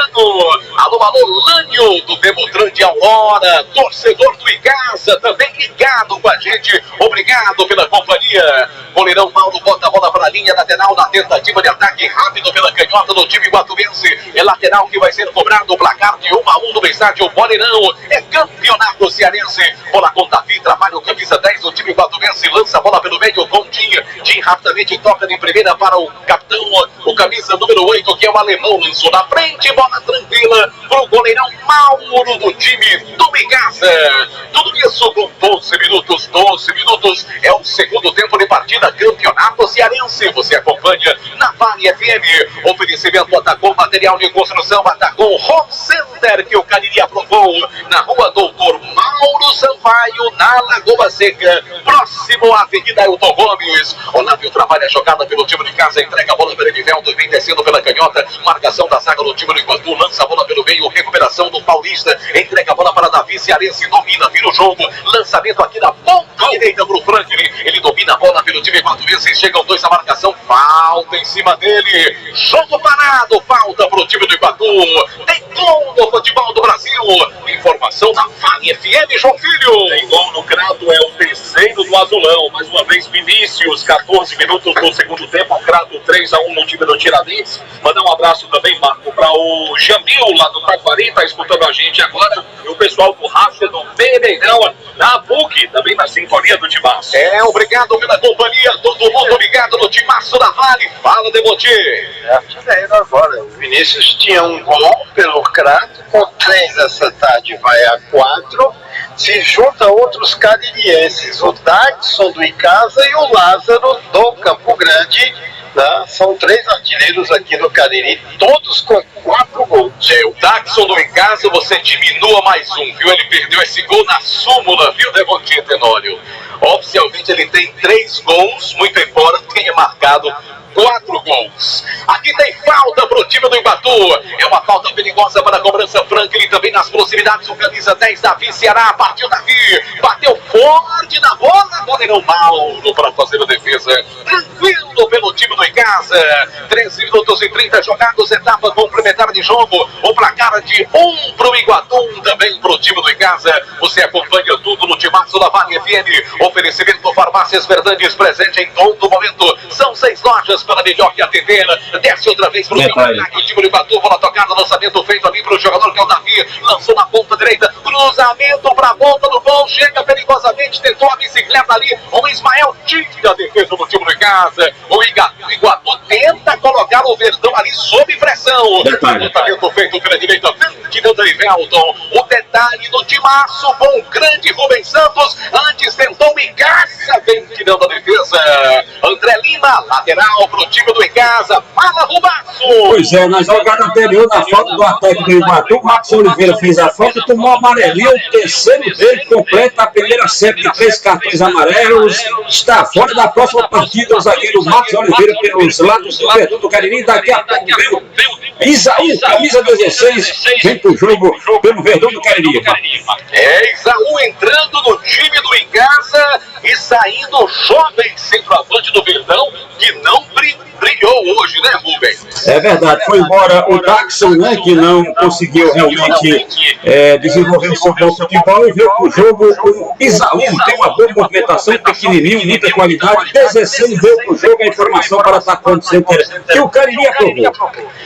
Alô, Lânio do Demotran de Aurora, torcedor do Icasa, também ligado com a gente. Obrigado pela companhia. Goleirão Mauro bota a bola para a linha lateral na tentativa de ataque rápido pela canhota do time guatubense. É lateral que vai ser cobrado. O placar de 1-1 no estádio Morenão. É campeonato cearense. Bola com Davi, trabalha o camisa 10 do time guatubense. Lança a bola pelo meio com Dinho. Dinho rapidamente toca de primeira para o capitão, o camisa número 8, que é o alemão. Lançou na frente, bola tranquila para o goleirão Mauro do time do Icasa. Tudo isso com 12 minutos. 12 minutos é o segundo tempo de partida. Campeonato cearense. Você acompanha na Vale FM. Oferecimento Atacom, material de construção. Atacom Home Center, que o Cariri aprovou na rua Doutor Mauro Sampaio, na Lagoa Seca, próximo à Avenida Elton Gomes. Olávio trabalha a jogada pelo time de casa, entrega a bola para Edivelto, vem descendo pela canhota, marcação da zaga do time do Iguatu, lança a bola pelo meio, recuperação do Paulista, entrega a bola para Davi, Cearense, domina, vira o jogo, lançamento aqui da ponta direita para o Franklin, ele domina a bola pelo time guatubense, chegam dois na marcação, falta em cima dele, jogo parado, falta para o time do Iguatu, tem gol no futebol do Brasil. Informação da Vale FM, João Filho. Tem gol no Crato, é o terceiro do Azulão. Mais uma vez, Vinícius, 14 minutos do segundo tempo. O Crato 3-1 no time do Tiradentes. Mandar um abraço também, Marco, para o Jamil, lá do Taquari, tá escutando a gente agora. E o pessoal do Rafa do Pereirão, na PUC, também na sintonia do Timaço. Obrigado pela companhia. Todo mundo ligado no Timaço da Vale. Fala, Demontier. Agora, o Vinícius tinha um gol pelo Crato, com 3 essa tarde vai a 4, se junta outros caririenses, o Daxon do Icasa e o Lázaro do Campo Grande, né? São 3 artilheiros aqui no Cariri, todos com 4 gols. O Daxon do Icasa, você diminua mais um, viu? Ele perdeu esse gol na súmula, viu, Demontier Tenório? Oficialmente ele tem 3 gols, muito embora tenha marcado 4 gols. Aqui tem falta pro time do Iguatu. É uma falta perigosa para a cobrança Franklin, também nas proximidades. O camisa 10, Davi, Ceará. Partiu Davi. Bateu forte na bola. Goleirão Mauro para fazer a defesa. Tranquilo pelo time do Icasa. 13 minutos e 30 jogados. Etapa complementar de jogo. O placar de 1 pro Iguatu, também pro time do Icasa. Você acompanha tudo no Timaço Timaço da Vale FM. Oferecimento Farmácias Fernandes, presente em todo momento. São 6 lojas para melhor que atender. Desce outra vez pro ataque. O time do Iguatu, bola tocada, lançamento feito ali pro jogador que é o Davi. Lançou na ponta direita, cruzamento pra ponta do gol. Chega perigosamente, tentou a bicicleta ali. O Ismael tira a defesa do time de casa. O Iguatu tenta colocar o Verdão ali sob pressão. Lançamento feito pela direita, tirando aí Velton. O detalhe do Timaço com o grande Rubens Santos. Antes tentou o Icasa, vem tirando a defesa. André Lima, lateral pro time do Icasa. Fala, Rubaço! Pois é, na jogada anterior, na falta do ataque do Iguatu, o Marcos Oliveira fez a falta e tomou amarelinho. O terceiro dele completa a primeira série de 3 cartões amarelos. Está fora da próxima partida o zagueiro Marcos Oliveira pelos lados do Verdão do Cariri. Daqui a pouco vem Isaú, camisa 16, vem pro jogo pelo Verdão do Cariri. É, Isaú entrando no time do Icasa e saindo jovem centroavante do Verdão, que não brilhou hoje, né, Rubens? É verdade, foi embora o Daxon, né, que não conseguiu realmente desenvolver o seu bom futebol, e veio pro jogo o Isaú, tem uma boa movimentação, pequenininho, muita qualidade. 16 veio pro jogo, a informação para o atacante center que o Cariri aprovou.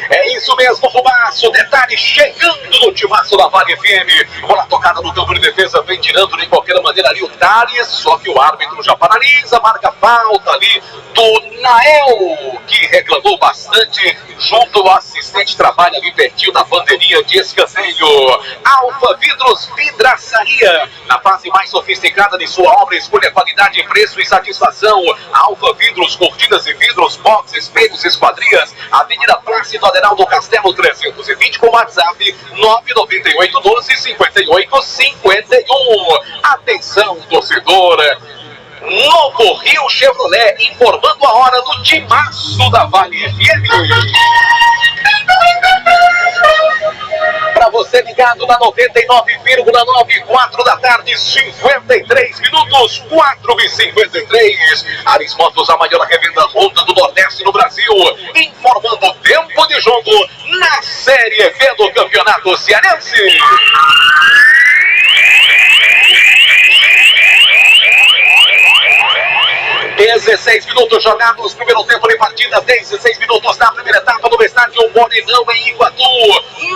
É isso mesmo, Rubaço, detalhe chegando no Timaço da Vale FM. Bola tocada no campo de defesa, vem tirando de qualquer maneira ali o Thales, só que o árbitro já paralisa, marca falta ali do Nael, que reclamou bastante, junto ao assistente, trabalha ali pertinho da bandeirinha de escanteio. Alfa Vidros Vidraçaria, na fase mais sofisticada de sua obra, escolha qualidade, preço e satisfação. Alfa Vidros, cortinas e vidros, box, espelhos, esquadrias, Avenida Plácido Adenaldo Castelo 320, com WhatsApp 998125851. Atenção, torcedora. Novo Rio Chevrolet, informando a hora do Timaço da Vale FM. Para você ligado na 99,9, 4 da tarde, 53 minutos, 4h53. Ares Motos, a maior revenda Honda do Nordeste no Brasil, informando o tempo de jogo na Série B do Campeonato Cearense. 16 minutos jogados, primeiro tempo de partida, 16 minutos na primeira etapa do estádio Morenão em Iguatu.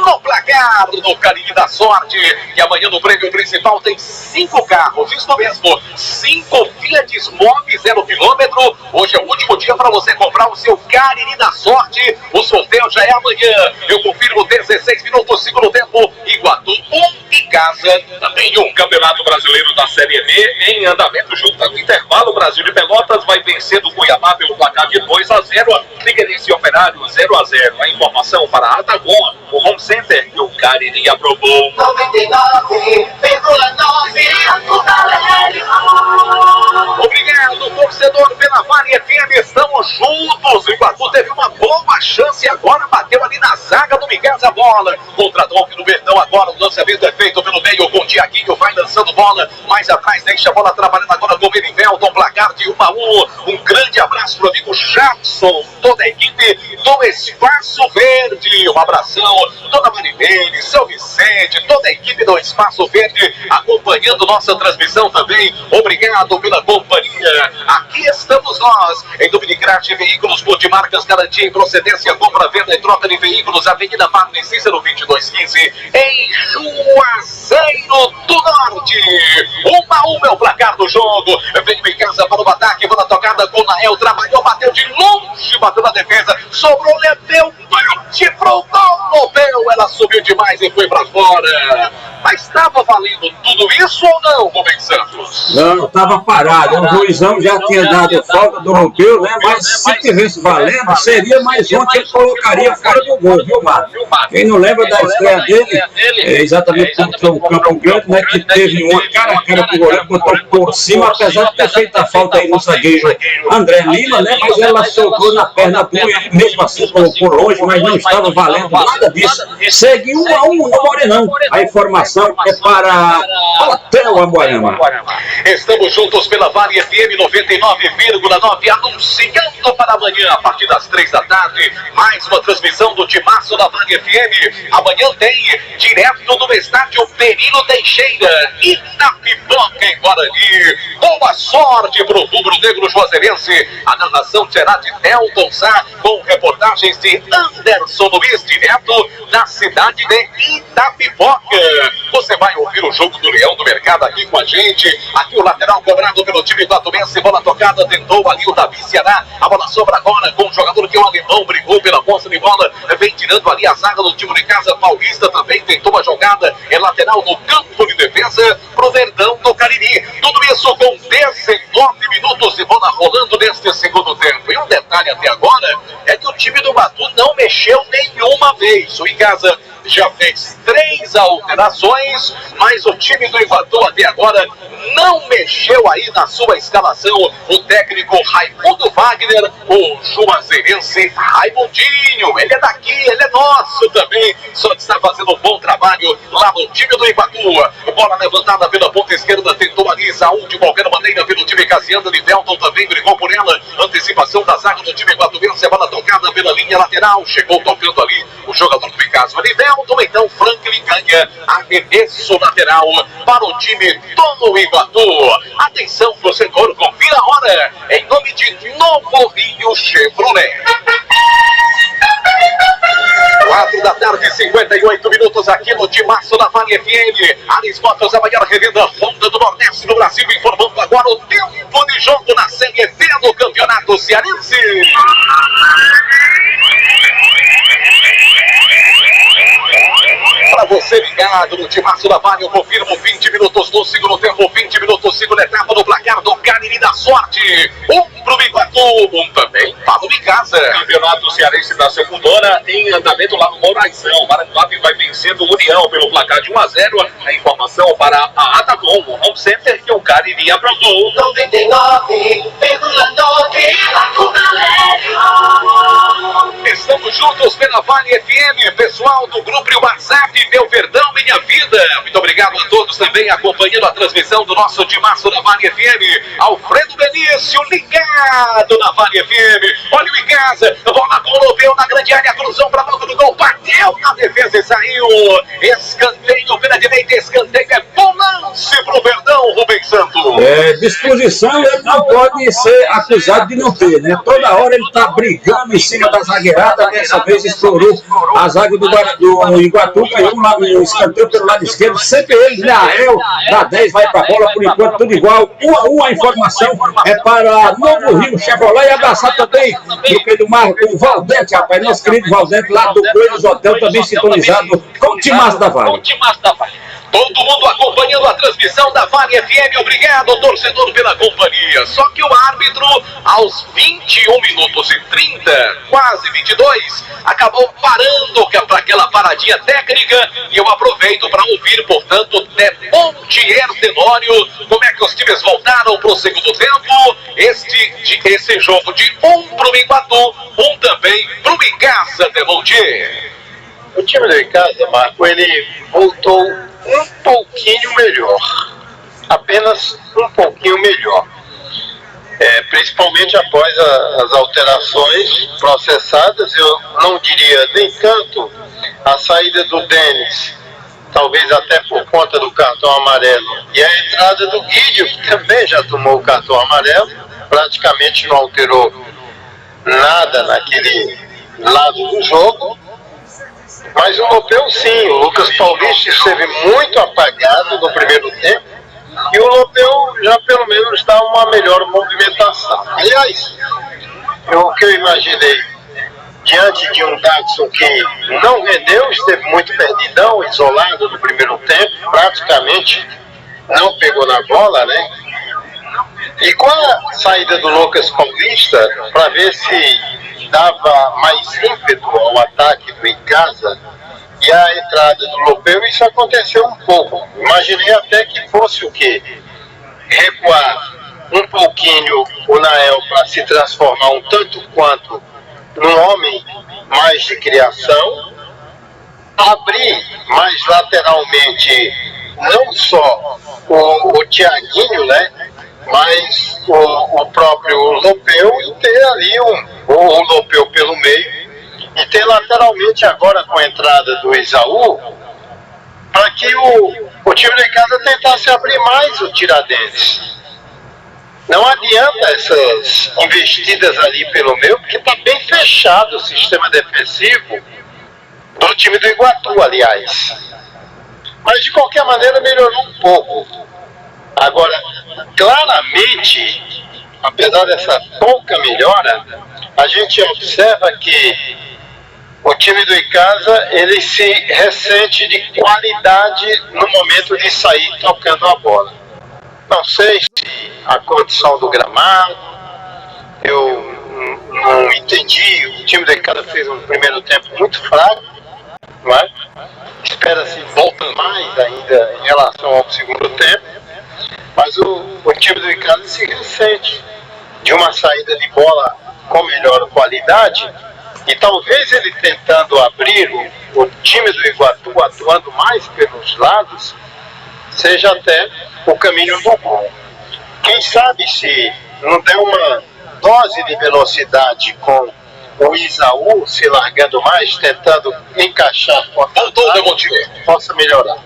No placar do Cariri da Sorte, e amanhã no prêmio principal tem 5 carros, isso mesmo, 5 Fiat Mobi 0 km. Hoje é o último dia para você comprar o seu Cariri da Sorte. O sorteio já é amanhã. Eu confirmo, 16 minutos, segundo tempo, Iguatu 1 e casa. Também um Campeonato Brasileiro da Série B em andamento, junto ao intervalo. Brasil de Pelotas vai vencer do Cuiabá pelo placar de 2-0. Figueirense e Operário 0-0. A informação para a Atagon, o Home Center, que o Cariri aprovou. 99,9. Obrigado, torcedor, pela Vale FM. Estamos juntos. O Iguatu teve uma boa chance, agora bateu ali na zaga do Miguel a bola. Contra Donk no Verdão, agora o lançamento é feito pelo meio com o Tiaguinho, vai lançando bola. Mais atrás, deixa a bola trabalhando agora com o Verivelton, placar de 1-1. Um grande abraço para o amigo Jackson, toda a equipe do Espaço Verde. Um abração, Dona Marilene, São Vicente, toda a equipe do Espaço Verde acompanhando nossa transmissão também. Obrigado pela companhia. Aqui estamos nós, em Dominicrate Veículos, multimarcas, garantia e procedência, compra, venda e troca de veículos, Avenida Padre Cícero 2215, em Juazeiro do Norte. 1-1 é o placar do jogo. Vem em casa para o ataque, bola tocada com o Nael, trabalhou, bateu de longe, bateu na defesa, sobrou, leveu, chute pro gol, Nobel, ela subiu demais e foi pra fora. Mas estava valendo tudo isso ou não, Rubens Santos? Não, estava parado. O Ruizão já tinha dado falta do Rompeu, né? Mas se tivesse valendo, seria mais um que ele colocaria fora do gol, viu, Marcos? Quem não lembra da estreia dele, é exatamente contra o Campo Grande, né? Que teve uma cara a cara com o goleiro, botou por cima, apesar de ter feito a falta aí no zagueiro André Lima, né? Mas ela sobrou na perna boa e mesmo assim colocou longe, mas não estava valendo nada disso. Segue 1-1 no Morenão. A informação é para Hotel Amoarama. Estamos juntos pela Vale FM 99,9, anunciando para amanhã, a partir das 3 da tarde, mais uma transmissão do Timaço da Vale FM. Amanhã tem, direto do estádio Perino Teixeira, Itapipoca em Guarani. Boa sorte pro rubro-negro juazeirense. A narração será de Elton Sá, com reportagens de Anderson Luiz, direto da cidade de Itapipoca. Você vai ouvir o jogo do Leão do Mercado aqui com a gente. Aqui o lateral cobrado pelo time guatubense, bola tocada, tentou ali o Davi Ceará. A bola sobra agora com o jogador que é o alemão, brigou pela posse de bola, vem tirando ali a zaga do time de casa paulista, também tentou a jogada, é lateral no campo de defesa pro Verdão do Cariri. Tudo isso com 19 minutos de bola rolando neste segundo tempo. E um detalhe até agora é que o time do Iguatu não mexeu nenhuma vez. O Icasa já fez 3 alterações, mas o time do Iguatu até agora não mexeu aí na sua escalação. O técnico Raimundo Wagner, o juazeirense Raimundinho, ele é daqui, ele é nosso também, só está fazendo um bom trabalho lá no time do Iguatu. Bola levantada pela ponta esquerda, tentou ali Saúl de qualquer maneira pelo time Casiano, Livelton também brigou por ela, antecipação da zaga do time guatubense, a bola tocada pela linha lateral, chegou tocando ali o jogador do Icasa, Livelton, então Franklin ganha arremesso lateral para o time do Iguatu. Atenção, torcedor, confira a hora em nome de Novo Rio Chevrolet. 4 da tarde, 58 minutos aqui no Timaço da Vale FM. Ares Motos, a maior revenda Honda do Nordeste do Brasil, informando agora o tempo de jogo na Série B do Campeonato Cearense. Para você ligado no Timaço da Vale, eu confirmo 20 minutos do segundo tempo, 20 minutos, segunda etapa do placar do Cariri da Sorte. Um pro Iguatu, um também para o Icasa. Campeonato Cearense da Segundona em andamento lá no Moraizão. Maranguape vai vencendo o União pelo placar de 1-0. A informação para a Atacom, o home center que o Cariri aprontou. 99,9 Estamos juntos pela Vale FM, pessoal do grupo e o WhatsApp, meu Verdão, minha vida. Muito obrigado a todos também acompanhando a transmissão do nosso Timaço da Vale FM. Alfredo Benício ligado na Vale FM. Olha o Icasa, bola colocou na grande área, cruzou para boca do gol, bateu na defesa e saiu. Escanteio pela direita, escanteio é bom lance pro Verdão, Rubens Santos. Disposição ele não pode ser acusado de não ter, né? Toda hora ele tá brigando em cima da zagueirada, dessa vez explorou a zaga do Iguatu, caiu um escanteio pelo lado esquerdo, sempre ele, Nael, da 10 vai pra bola, por enquanto tudo igual, 1-1, a informação é para Novo Rio Chevrolet, e abraçar também no Pedro do Mar, o Valdete, rapaz, nosso querido Valdete lá do Coelhos Hotel, também sintonizado com o Timaço da Vale. Todo mundo acompanhando a transmissão da Vale FM. Obrigado, torcedor, pela companhia. Só que o árbitro, aos 21 minutos e 30, quase 22, acabou parando para aquela paradinha técnica. E eu aproveito para ouvir, portanto, Pontier Tenório, como é que os times voltaram para o segundo tempo. Esse jogo de 1 para o Iguatu, 1 também para o Icasa, Pontier. O time do Icasa, Marco, ele voltou um pouquinho melhor, apenas um pouquinho melhor, principalmente após as alterações processadas. Eu não diria nem tanto a saída do Denis, talvez até por conta do cartão amarelo, e a entrada do Guidio, que também já tomou o cartão amarelo, praticamente não alterou nada naquele lado do jogo. Mas o Lopeu sim, o Lucas Paulista esteve muito apagado no primeiro tempo, e o Lopeu já pelo menos dá uma melhor movimentação. Aliás, o que eu imaginei, diante de um Davidson que não rendeu, esteve muito perdidão, isolado no primeiro tempo, praticamente não pegou na bola, né? E com a saída do Lucas Paulista, para ver se dava mais ímpeto ao ataque do Icasa, e a entrada do Lopeu, isso aconteceu um pouco. Imaginei até que fosse o quê? Recuar um pouquinho o Nael para se transformar um tanto quanto num homem mais de criação, abrir mais lateralmente não só o Thiaguinho, né? Mas o próprio Lopeu, e ter ali o Lopeu pelo meio e tem lateralmente agora com a entrada do Isaú, para que o time de casa tentasse abrir mais o Tiradentes. Não adianta essas investidas ali pelo meio, porque está bem fechado o sistema defensivo do time do Iguatu, aliás. Mas de qualquer maneira melhorou um pouco. Agora, claramente, apesar dessa pouca melhora, a gente observa que o time do Icasa, ele se ressente de qualidade no momento de sair tocando a bola. Não sei se a condição do gramado, eu não entendi, o time do Icasa fez um primeiro tempo muito fraco, não é? Espera-se volta mais ainda em relação ao segundo tempo, mas o time do Icasa se ressente de uma saída de bola com melhor qualidade, e talvez ele tentando abrir o time do Iguatu, atuando mais pelos lados, seja até o caminho do gol. Quem sabe se não der uma dose de velocidade com o Isaú se largando mais, tentando encaixar possa melhorar.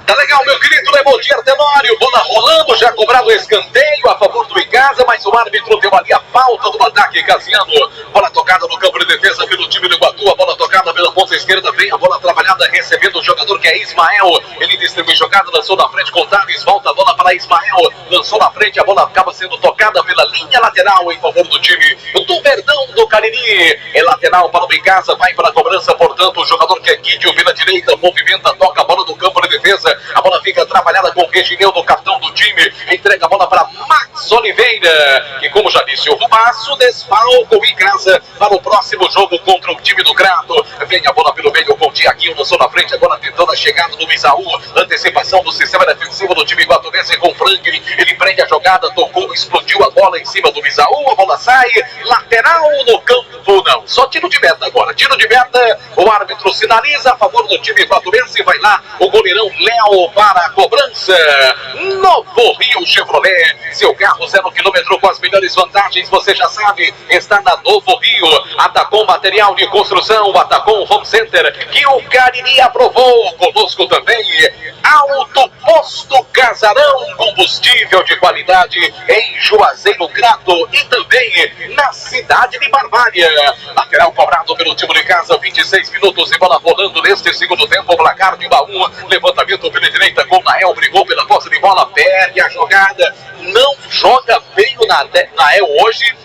Tá legal, meu querido Lemontier Tenório, bola rolando, já cobrado o escanteio a favor do Icasa, mas o árbitro deu ali a falta do ataque Casiano. Bola tocada no campo de defesa pelo time do Iguatu, a bola tocada pela ponta esquerda, vem a bola trabalhada, recebendo o jogador que é Ismael, ele distribui jogada, lançou na frente com Tavis, volta a bola para Ismael, lançou na frente, a bola acaba sendo tocada pela linha lateral em favor do time do Verdão do Cariri, é lateral para o Icasa, vai para a cobrança, portanto, o jogador que é Guidio, vira direita, movimenta, toca a bola do campo de defesa. A bola fica trabalhada com o Regineu no cartão do time. Entrega a bola para Max Oliveira, que, como já disse o Rubaço, desfalca o Icasa para o próximo jogo contra o time do Grato. Vem a bola pelo meio com o Tiaguinho, lançou na frente, agora tentando a chegada do Isaú. Antecipação do sistema defensivo do time guatubense com o Franklin. Ele prende a jogada, tocou, explodiu a bola em cima do Isaú. A bola sai, lateral no campo. Não, só tiro de meta agora. Tiro de meta, o árbitro sinaliza a favor do time guatubense. Vai lá o goleirão Léo para a cobrança. Novo Rio Chevrolet, seu carro 0 km com as melhores vantagens, você já sabe, está na Novo Rio. Atacom Material de Construção, Atacom Home Center, que o Cariri aprovou. Conosco também Alto Posto Casarão, combustível de qualidade em Juazeiro Grato e também na cidade de Barbalha. Lateral cobrado pelo time de casa, 26 minutos e bola rolando neste segundo tempo, placar de 1-1, levantamento pela direita com Nael, brigou pela posse de bola, perde a jogada, não joga bem o Nael hoje,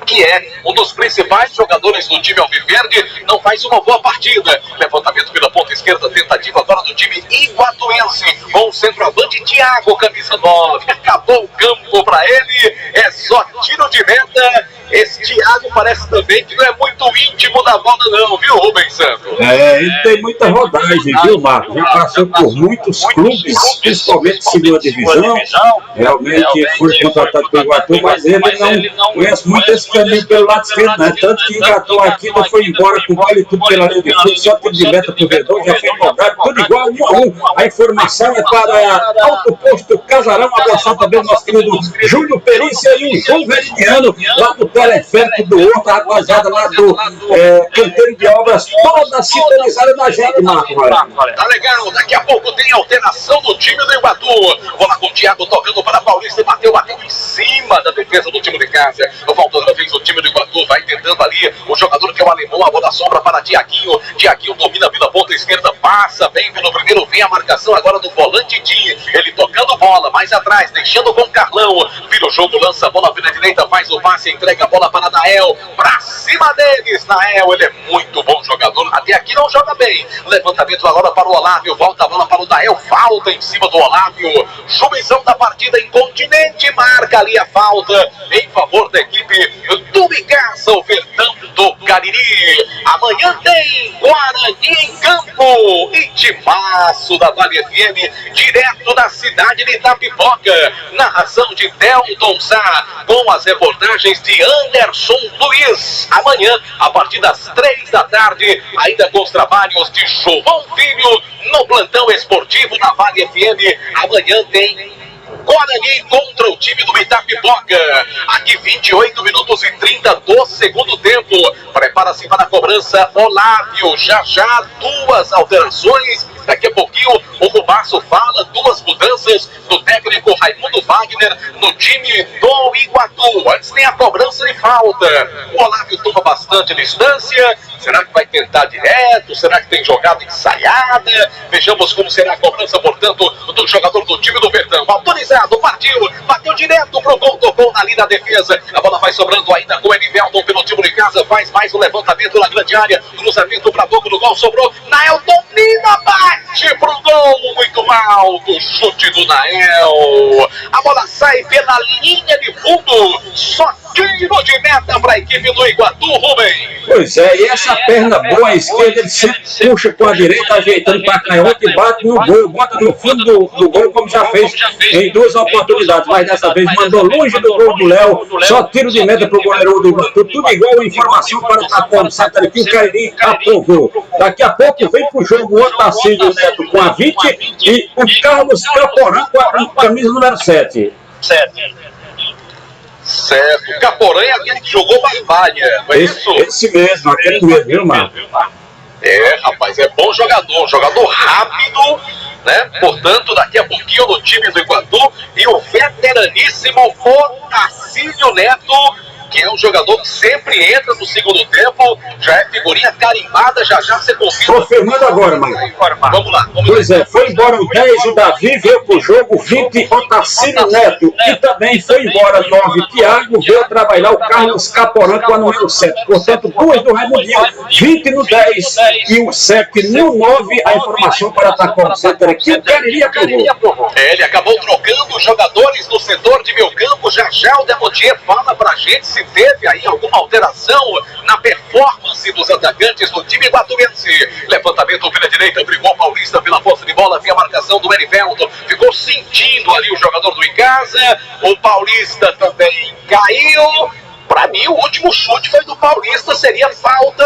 que é um dos principais jogadores do time alviverde, não faz uma boa partida. Levantamento pela ponta esquerda, tentativa agora do time iguatuense, com o centroavante Thiago, camisa 9. Acabou o campo para ele, é só tiro de meta. Esse Thiago parece também que não é muito íntimo da bola não, viu, Rubens Santos? Ele tem muita rodagem, viu, Marcos? Já passou por muitos clubes, principalmente segunda divisão. Realmente foi contratado pelo Iguatu, mas ele não conhece muito esse caminho pelo lado esquerdo, né? Tanto que engatou aqui, não foi embora com bola e tudo pela linha de fundo, só tiro de meta pro Verdão, já foi cobrado, tudo igual, 1-1. A informação é para Alto Posto Casarão, abraçar também o nosso querido Júlio Perícia e o João Veridiano, lá do Teleférico do Horto, a rapaziada lá do canteiro de obras, toda sintonizada na gente, Marcos. Tá legal, daqui a pouco tem alteração do time do Iguatu. Bola com o Thiago tocando para Paulista, bateu em cima da defesa do time de casa. Volta outra vez o time do Iguatu, vai tentando ali o jogador que é o alemão, a bola sobra para Tiaguinho. Tiaguinho domina pela ponta esquerda, passa bem pelo primeiro, vem a marcação agora do volante Di. Ele tocando bola, mais atrás, deixando com o Carlão. Vira o jogo, lança a bola pela direita, faz o passe, entrega a bola para Nael, pra cima deles. Nael, ele é muito bom jogador, até aqui não joga bem. Levantamento agora para o Olávio, volta a bola para o Nael, falta em cima do Olávio. Juizão da partida incontinente, marca ali a falta em favor da equipe do Icasa, o Verdão do Cariri. Amanhã tem Guarani em campo e timaço da Vale FM, direto da cidade de Itapipoca. Narração de Delton Sá, com as reportagens de Anderson Luiz. Amanhã, a partir das 3 da tarde, ainda com os trabalhos de João Filho, no plantão esportivo da Vale FM. Amanhã tem Guarani contra o time do Itapipoca. Aqui 28 minutos e 30 do segundo tempo. Prepara-se para a cobrança Olávio. Já duas alterações. Daqui a pouquinho o Rubaço fala, duas mudanças do técnico Raimundo Wagner no time do Iguatu. Antes tem a cobrança de falta. O Olávio toma bastante distância. Será que vai tentar direto? Será que tem jogada ensaiada? Vejamos como será a cobrança, portanto, do jogador do time do Verdão. Autorizado, partiu, bateu direto pro gol, tocou ali na defesa. A bola vai sobrando ainda com o Edivelton pelo time de casa. Faz mais um levantamento na grande área. Cruzamento para boca do gol, sobrou. Naelton Lima bate pro gol, muito alto. Chute do Nael. A bola sai pela linha de fundo. Só tiro de meta para a equipe do Iguatu, Rubem. Pois é, e essa perna boa à esquerda, ele sempre puxa com a direita, ajeitando para a canhota e bate no gol, bota no fundo do gol, como já fez em duas oportunidades, mas dessa vez mandou longe do gol do Léo, só tiro de meta para o goleiro do Iguatu, tudo igual, informação para o Tacom, Santa aqui, o Cariri aprovou. Daqui a pouco vem pro jogo o Otacílio Neto com a 20 e o Carlos Caporã com a camisa número 7. Certo, Caporã é aquele que jogou Barbalha, não é isso? Esse mesmo, aquele mesmo, viu, Marco? É, rapaz, é bom jogador rápido, né? Portanto, daqui a pouquinho no time do Iguatu e o veteraníssimo Otacílio Neto, que é um jogador que sempre entra no segundo tempo, já é figurinha carimbada, já você confirma. Confirmando agora, mano. Vamos lá. Pois é, foi embora o 10, o Davi veio pro jogo, 20, Otacílio Neto, e também foi embora 9, Thiago, veio trabalhar o Carlos Caporã com a número 7. Portanto, duas do Raimundinho, 20 no 10 e o 7 no 9, a informação para a Tacom Center aqui, o Cariri aprovou. Ele acabou trocando os jogadores no setor de meio campo, já o Demontier fala pra gente se teve aí alguma alteração na performance dos atacantes do time iguatuense. Levantamento pela direita, brigou o Paulista pela posse de bola, via a marcação do Erivelton, ficou sentindo ali o jogador do Icasa, o Paulista também caiu. Para mim, o último chute foi do Paulista, seria falta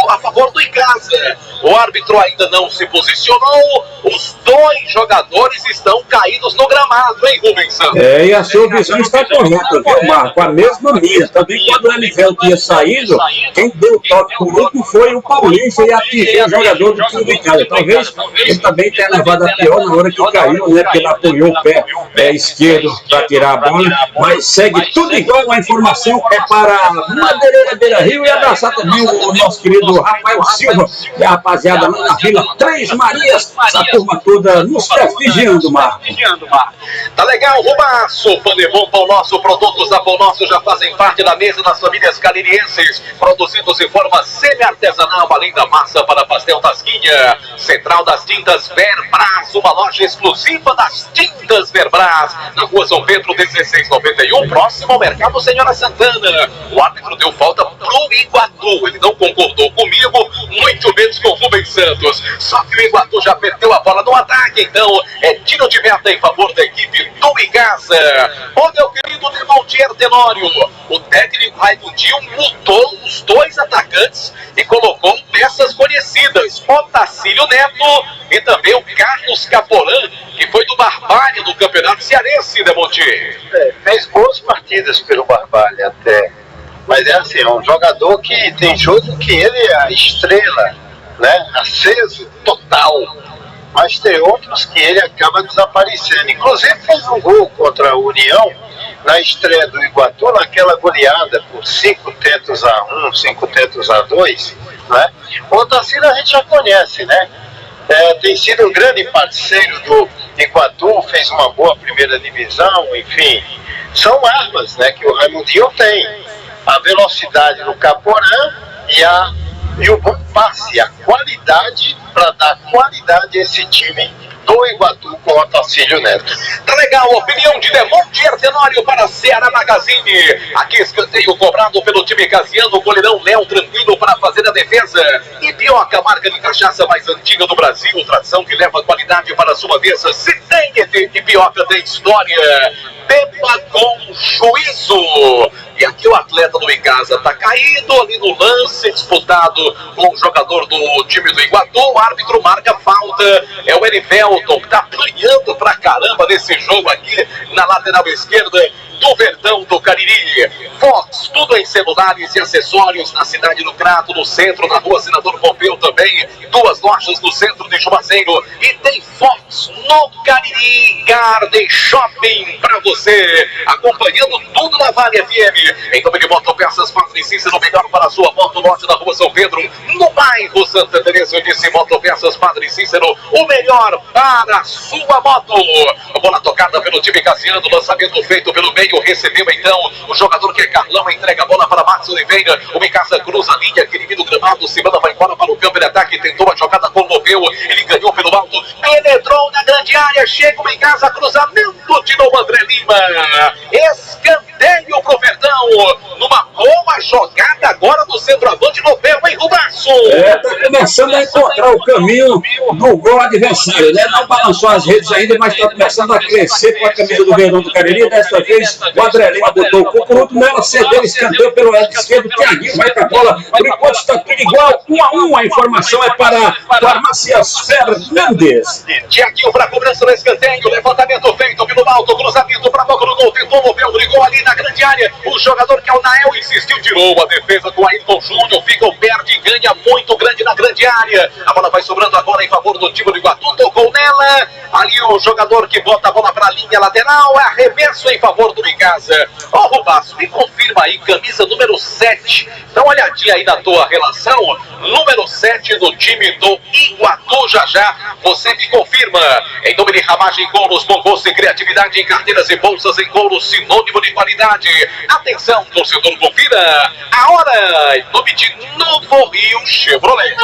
a favor do Icasa. O árbitro ainda não se posicionou, os dois jogadores estão caídos no gramado, hein, Rubens Santos? É, e a sua visão está correta, viu, Marco? A mesma minha. Também quando o Elivelton tinha saído, quem deu o toque por último foi o Paulista e atingiu o jogador do time do Icasa. Talvez ele também tenha levado a pior na hora que caiu, né? Porque ele apoiou o pé esquerdo para tirar a bola, mas segue tudo igual a informação. É para Madeireira Beira Rio e abraçar também o nosso querido Rafael Silva e a rapaziada lá na Vila Três Marias, essa turma toda nos prestigiando, Marco. Tá legal, Rubaço, Panemon Pão Nosso, produtos da Pão Nosso já fazem parte da mesa das famílias caririenses, produzidos de forma semi-artesanal, além da massa para pastel Tasquinha. Central das Tintas Verbras, uma loja exclusiva das Tintas Verbras, na rua São Pedro 1691, próximo ao Mercado Senhora Santana. O árbitro deu falta pro Iguatu, ele não concordou comigo, muito menos com o Rubens Santos, só que o Iguatu já perdeu a bola no ataque, então é tiro de meta em favor da equipe do Icasa. Ô meu querido Demontier Tenório, o técnico Raimundinho mudou os dois atacantes e colocou peças conhecidas, Otacílio Neto e também o Carlos Caporã, que foi do Barbalha no Campeonato Cearense, Demontier. Fez boas partidas pelo Barbalha até, mas é assim, é um jogador que tem jogo que ele é a estrela, né, aceso, total, mas tem outros que ele acaba desaparecendo. Inclusive fez um gol contra a União na estreia do Iguatu, naquela goleada por 5-1, 5-2, né? O Otacílio a gente já conhece, né? Tem sido um grande parceiro do Iguatu, fez uma boa primeira divisão, enfim. São armas, né, que o Raimundinho tem. A velocidade do Caporã e o bom passe, a qualidade, para dar qualidade a esse time do Iguatu com o Otacílio Neto. Tá legal, opinião de Demontier Tenório para Ceará Magazine. Aqui escanteio cobrado pelo time casiano, o goleirão Léo tranquilo para fazer a defesa. Ipioca, marca de cachaça mais antiga do Brasil, tradição que leva qualidade para a sua mesa. Se tem Ipioca, tem história. Beba com juízo. E aqui o atleta do Icasa tá caído ali no lance disputado com o jogador do time do Iguatu. O árbitro marca falta. É o Erivelton que tá apanhando pra caramba nesse jogo aqui na lateral esquerda do Verdão do Cariri. Fox, tudo em celulares e acessórios na cidade do Crato, no centro, na rua Senador Pompeu também. 2 lojas no centro de Juazeiro. E tem Fox no Cariri Garden Shopping pra você, acompanhando tudo na Vale FM. Em nome de Motopeças Padre Cícero, melhor para a sua moto, norte da rua São Pedro, no bairro Santa Teresa. Eu disse Motopeças Padre Cícero, o melhor para a sua moto. A bola tocada pelo time Cassiano, lançamento feito pelo meio. Recebeu então o jogador que é Carlão, entrega a bola para Max Oliveira. O Micasa cruza a linha, aquele do gramado. Simana vai embora para o campo de ataque, tentou a jogada, comoveu. Ele ganhou pelo alto, penetrou na grande área. Chega o Micasa, cruzamento de novo André Lima. Escanteio pro Verdão. Numa boa jogada agora do centroavante Nobel, hein, Rubaço? Tá começando a encontrar o caminho do gol adversário, né? Não balançou as redes ainda, mas está começando a crescer com a camisa do Verdão do Cariri. Desta vez o André Lima botou o corpo, por último ela cedeu, escanteio pelo lado esquerdo, Thiaguinho vai para a bola, por enquanto está tudo igual, 1-1, a informação é para Farmácias Fernandes. Thiaguinho para a cobrança do escanteio, levantamento feito pelo alto, cruzamento para a boca do gol, tentou Nobel, brigou ali na grande área, o jogador que é o Nael insistiu, tirou a defesa com Ayrton Júnior, fica o perde, ganha muito grande na grande área, a bola vai sobrando agora em favor do time do Iguatu, tocou nela, ali o jogador que bota a bola para a linha lateral, arremesso em favor do Icasa. Ó, Rubaço, me confirma aí, camisa número 7, dá uma olhadinha aí na tua relação, número 7 do time do Iguatu, já você me confirma. Em nome de Ramagem Couros, bom gosto e criatividade em carteiras e bolsas em couro, sinônimo de qualidade. Atenção, torcedor, confira a hora, em nome de Novo Rio Chevrolet.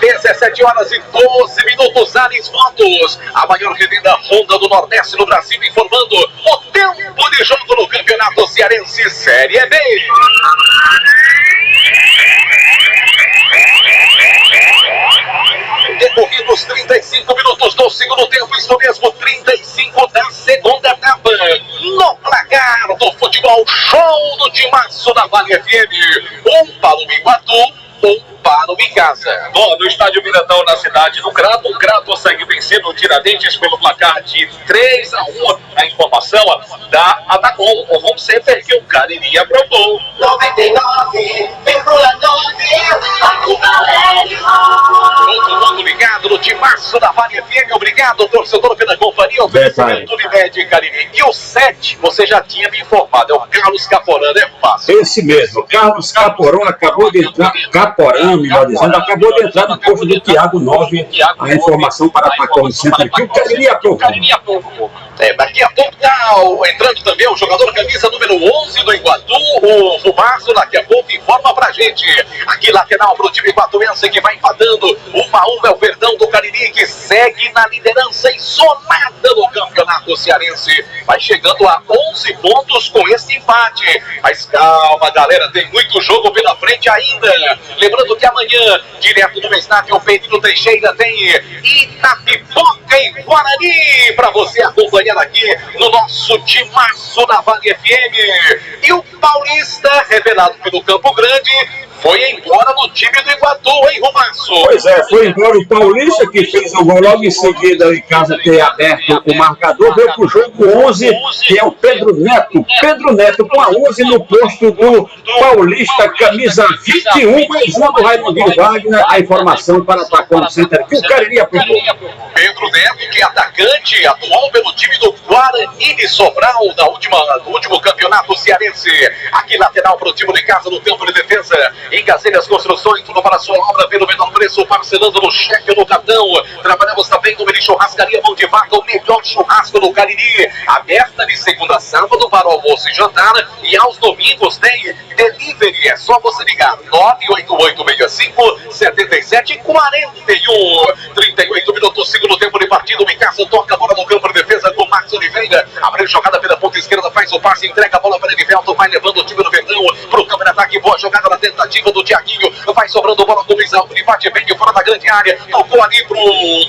17 horas e 12 minutos, Ares Motos, a maior revenda Honda do Nordeste no Brasil, informando o tempo de jogo no Campeonato Cearense Série B. Decorridos 35 minutos do segundo tempo, isso mesmo, 35 da segunda etapa. No placar do futebol, show do timaço da Vale FM. Um para o Iguatu, para o Icasa. Bom, no estádio Miradão, na cidade do Crato, o Crato segue vencendo o Tiradentes pelo placar de 3-1. A informação da Atacom, o home center que o Cariri aprovou. 99,9 Todo mundo ligado no timaço da Vale FM. Obrigado, torcedor, pela companhia. Oferecimento Unimed Cariri. E o 7, você já tinha me informado, é o Carlos Caporã, é fácil. Esse mesmo, Carlos Caporã acabou de entrar, Caporã, melhor dizendo, acabou de entrar no posto do Thiago 9, a informação para a Atacom Center que o Cariri aprovou. Daqui a pouco tá entrando também o jogador camisa número 11 do Iguatu, o Rubaço, daqui a pouco informa pra gente. Aqui lateral pro time iguatuense que vai empatando, 1-1 é o Verdão do Cariri que segue na liderança isolada do Campeonato Cearense. Vai chegando a 11 pontos com esse empate. Mas calma, galera, tem muito jogo pela frente ainda. Lembrando que amanhã, direto do estádio o Pedro Teixeira, tem Itapipoca e Guarani pra você acompanhar aqui no nosso timaço da Vale FM. E o Paulista, revelado pelo Campo Grande, foi embora no time do Iguatu, hein, Rubaço? Pois é, foi embora o Paulista, que fez o gol logo em seguida, em casa ter aberto o marcador, veio pro jogo 11, que é o Pedro Neto. Pedro Neto com a 11 no posto do Paulista, camisa 21, mais uma do Raimundinho Wagner. A informação para a Atacom Center que o Cariri aprovou. Pedro Neto, que é atacante, atuou pelo time do Guarani de Sobral no último campeonato cearense. Aqui lateral para o time de casa no campo de defesa. Em Caselhas Construções, tudo para a sua obra pelo menor preço, parcelando no cheque no cartão. Trabalhamos também no Mini Churrascaria Mão de Vaca, o melhor churrasco do Cariri. Aberta de segunda a sábado para almoço e jantar. E aos domingos tem delivery. É só você ligar 98865-7741. 38 minutos, segundo tempo de partida. O Micasa toca a bola no campo de defesa com Max Oliveira. Abre jogada pela ponta esquerda, faz o passe, entrega a bola para Erivelton, vai levando o time do Verdão para o campo de ataque. Boa jogada na tentativa do Thiaguinho. Vai sobrando bola com o Luiz Alves. Bate bem de fora da grande área. Tocou ali pro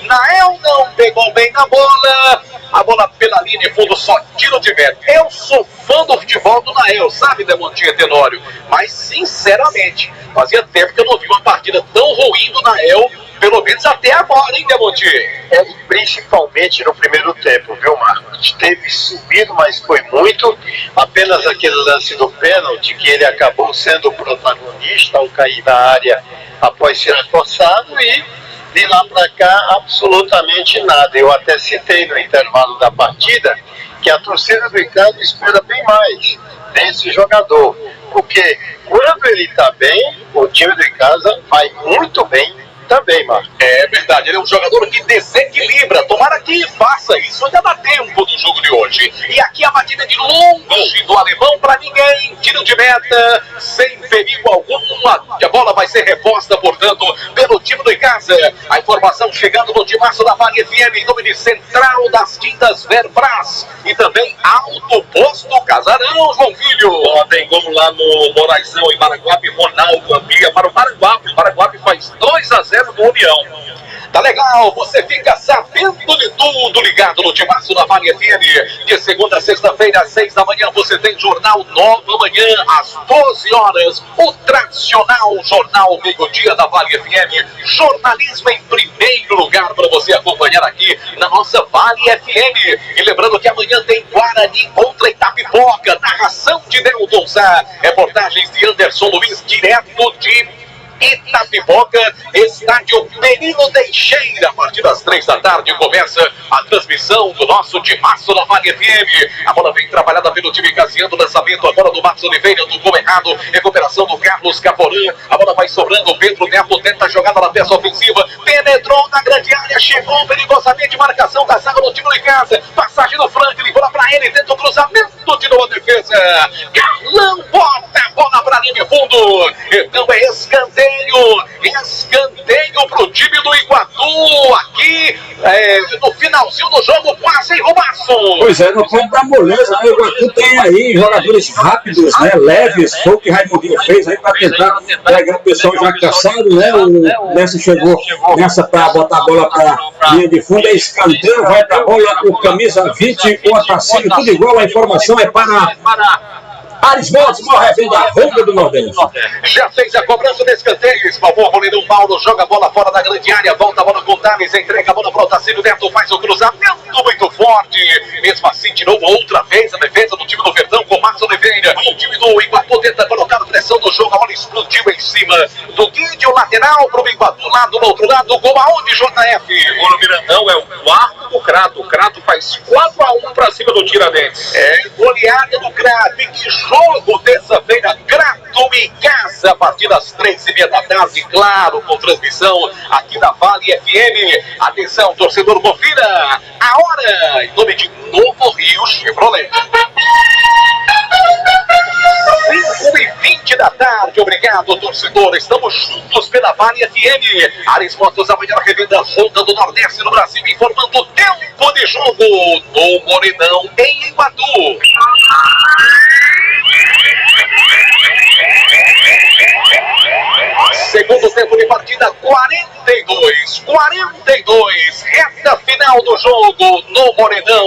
Nael. Não pegou bem na bola. a bola pela linha de fundo, só tiro de meta. Eu sou fã do futebol do Nael, sabe, Demontinho Tenório? Mas, sinceramente, fazia tempo que eu não vi uma partida tão ruim do Nael, pelo menos até agora, hein, Demontinho? Principalmente no primeiro tempo, viu, Marcos? Teve subido, mas foi muito. Apenas aquele lance do pênalti, que ele acabou sendo o protagonista ao cair na área após ser forçado, e de lá para cá absolutamente nada. Eu até citei no intervalo da partida que a torcida do Icasa espera bem mais desse jogador, porque quando ele está bem, o time do Icasa vai muito bem também, Marcos. É verdade, ele é um jogador que desequilibra. Tomara que faça isso, ainda dá tempo do jogo de hoje. E aqui a batida de longe do alemão para ninguém. Tiro de meta, sem perigo algum. A bola vai ser reposta, portanto, pelo time do Icasa. A informação chegando no timaço da Vale FM, em nome de Central das Tintas Verbras. E também Alto Posto Casarão, João Filho. Tem gol lá no Moraizão, em Maranguape. Ronaldo amplia para o Maranguape. O Maranguape faz 2-0 do União. Tá legal, você fica sabendo de tudo ligado no timaço da Vale FM. De segunda a sexta-feira, às 6 da manhã, você tem Jornal Nova Manhã, às 12 horas. O tradicional Jornal Meio-Dia da Vale FM. Jornalismo em primeiro lugar para você acompanhar aqui na nossa Vale FM. E lembrando que amanhã tem Guarani contra Itapipoca. Narração de Nelton Sá. Reportagens de Anderson Luiz, direto de Itapipoca, estádio Perino Teixeira. A partir das 3 da tarde começa a transmissão do nosso timaço da Vale FM. A bola vem trabalhada pelo time Casiano, lançamento agora do Marcos Oliveira, do gol errado, recuperação do Carlos Caporã. A bola vai sobrando, o Pedro Neto tenta a jogada na peça ofensiva, penetrou na grande área, chegou perigosamente, marcação da zaga do time de casa, passagem do Franklin, bola pra ele, tenta o cruzamento, tirou a defesa, Carlão bota a bola pra linha de fundo, então é escanteio pro time do Iguatu, aqui no finalzinho do jogo, quase em Rubaço. Pois é, no campo da moleza, o Iguatu tem aí jogadores rápidos, né, leves, foi o que Raimundinho fez aí para tentar pegar o pessoal já cansado, né, o Messi chegou nessa para botar a bola para linha de fundo, é escanteio, vai para a bola, o camisa 20, o Otacílio, tudo igual, a informação é para Ares Montes, maior revenda Ronda do Nordeste. Já fez a cobrança desse escanteio, espalvou o goleirão Paulo, joga a bola fora da grande área, volta a bola com o Thales, entrega a bola para o Otacílio, Neto faz o cruzamento muito forte, mesmo assim tirou outra vez a defesa do time do Verdão com o Marcos Oliveira. O time do Iguatu tenta colocar a pressão do jogo, a bola explodiu em cima do Guidio, lateral para o Iguatu, lá do outro lado, gol aonde, JF? O Mirandão é o quarto do Crato. O Crato faz 4-1 para cima do Tiradentes. É goleada do Crato, e que jogo terça-feira, Crato em casa, a partir das 3h30 da tarde, claro, com transmissão aqui na Vale FM. Atenção, torcedor, confira a hora, em nome de Novo Rio Chevrolet. 5h20 da tarde, obrigado, torcedor. Estamos juntos pela Vale FM. Ares Motos, a maior revenda Ronda do Nordeste no Brasil, informando o tempo de jogo no Morenão, em Iguatu. Segundo tempo de partida, 42, reta final do jogo no Morenão,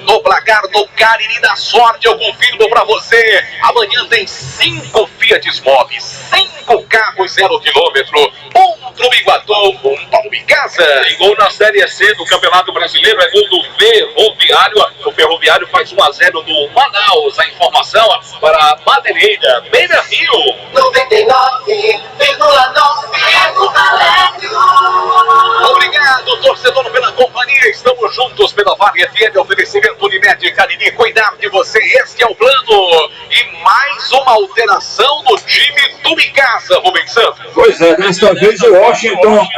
no placar do Cariri da Sorte. Eu confirmo pra você, amanhã tem 5 Fiat Mobi, 5 carros 0 km, um pro Iguatu, um para o Icasa. Tem gol na Série C do Campeonato Brasileiro, é gol do Ferroviário. O Ferroviário faz 1-0 do Manaus. A informação para Madeireira, Beira Rio. 99,9 Obrigado, torcedor, pela companhia. Estamos juntos pela Vale FM, oferecimento Unimed Cariri, cuidar de você, este é o plano. E mais uma alteração no time do Icasa, Rubens Santos. Pois é, desta vez o Washington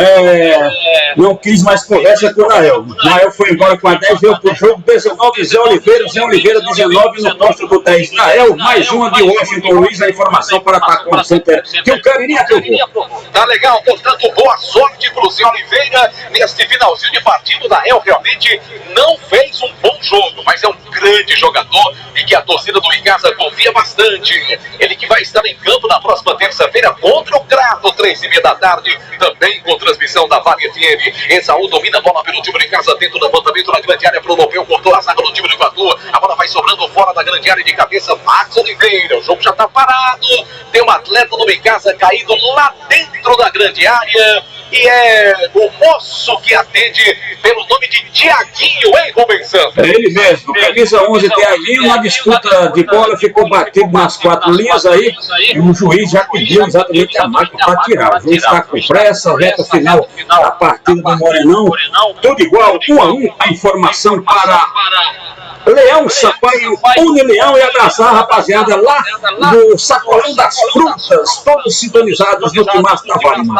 não quis mais conversa com o Nael. Nael foi embora com a 10, veio pro jogo 19, Zé Oliveira 19 no posto do 10. Nael, mais uma de Washington Luiz, a informação para Tacom Center, que o Cariri aprovou. Tá legal, portanto, boa sorte pro Zé Oliveira neste finalzinho de partida. O Nael realmente não fez um bom jogo, mas é um grande jogador e que a torcida do Icasa confia bastante. Ele que vai estar em campo na próxima terça-feira contra o Crato, 3h30 da tarde, também com transmissão da Vale FM. Esaú domina a bola pelo time de casa, dentro do levantamento na grande área pro Lopeu, cortou a zaga do time do Iguatu, a bola vai sobrando fora da grande área de cabeça, Max Oliveira, o jogo já tá parado, tem um atleta do Icasa caído lá dentro da grande área, e é o moço que atende pelo nome de Tiaguinho, hein, Rubens Santos? É ele mesmo, camisa 11, Tiaguinho, na disputa de bola ficou batido nas 4 linhas aí, e o juiz já pediu exatamente a máquina para tirar. O juiz está com pressa, reta final da partida do Morenão, tudo igual, 1-1, a informação para Leão Sampaio, Unileão, e abraçar a rapaziada lá do Sacolão das Frutas, todos sintonizados no Timaço da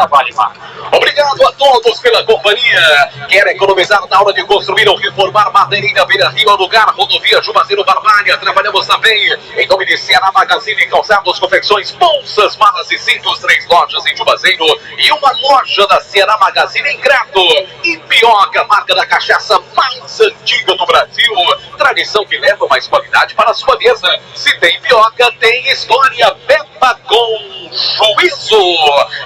Vale Mar. Obrigado a todos pela companhia. Quer economizar na hora de construir ou reformar? Madeirinha Beira Rio, lugar, rodovia Juazeiro Barbalha. Trabalhamos também em nome de Ceará Magazine, calçados, confecções, bolsas, malas e cintos. 3 lojas em Juazeiro e uma loja da Ceará Magazine em Crato. E Pioca, marca da cachaça mais antiga do Brasil. Tradição que leva mais qualidade para a sua mesa. Se tem Pioca, tem história. Beba com juízo.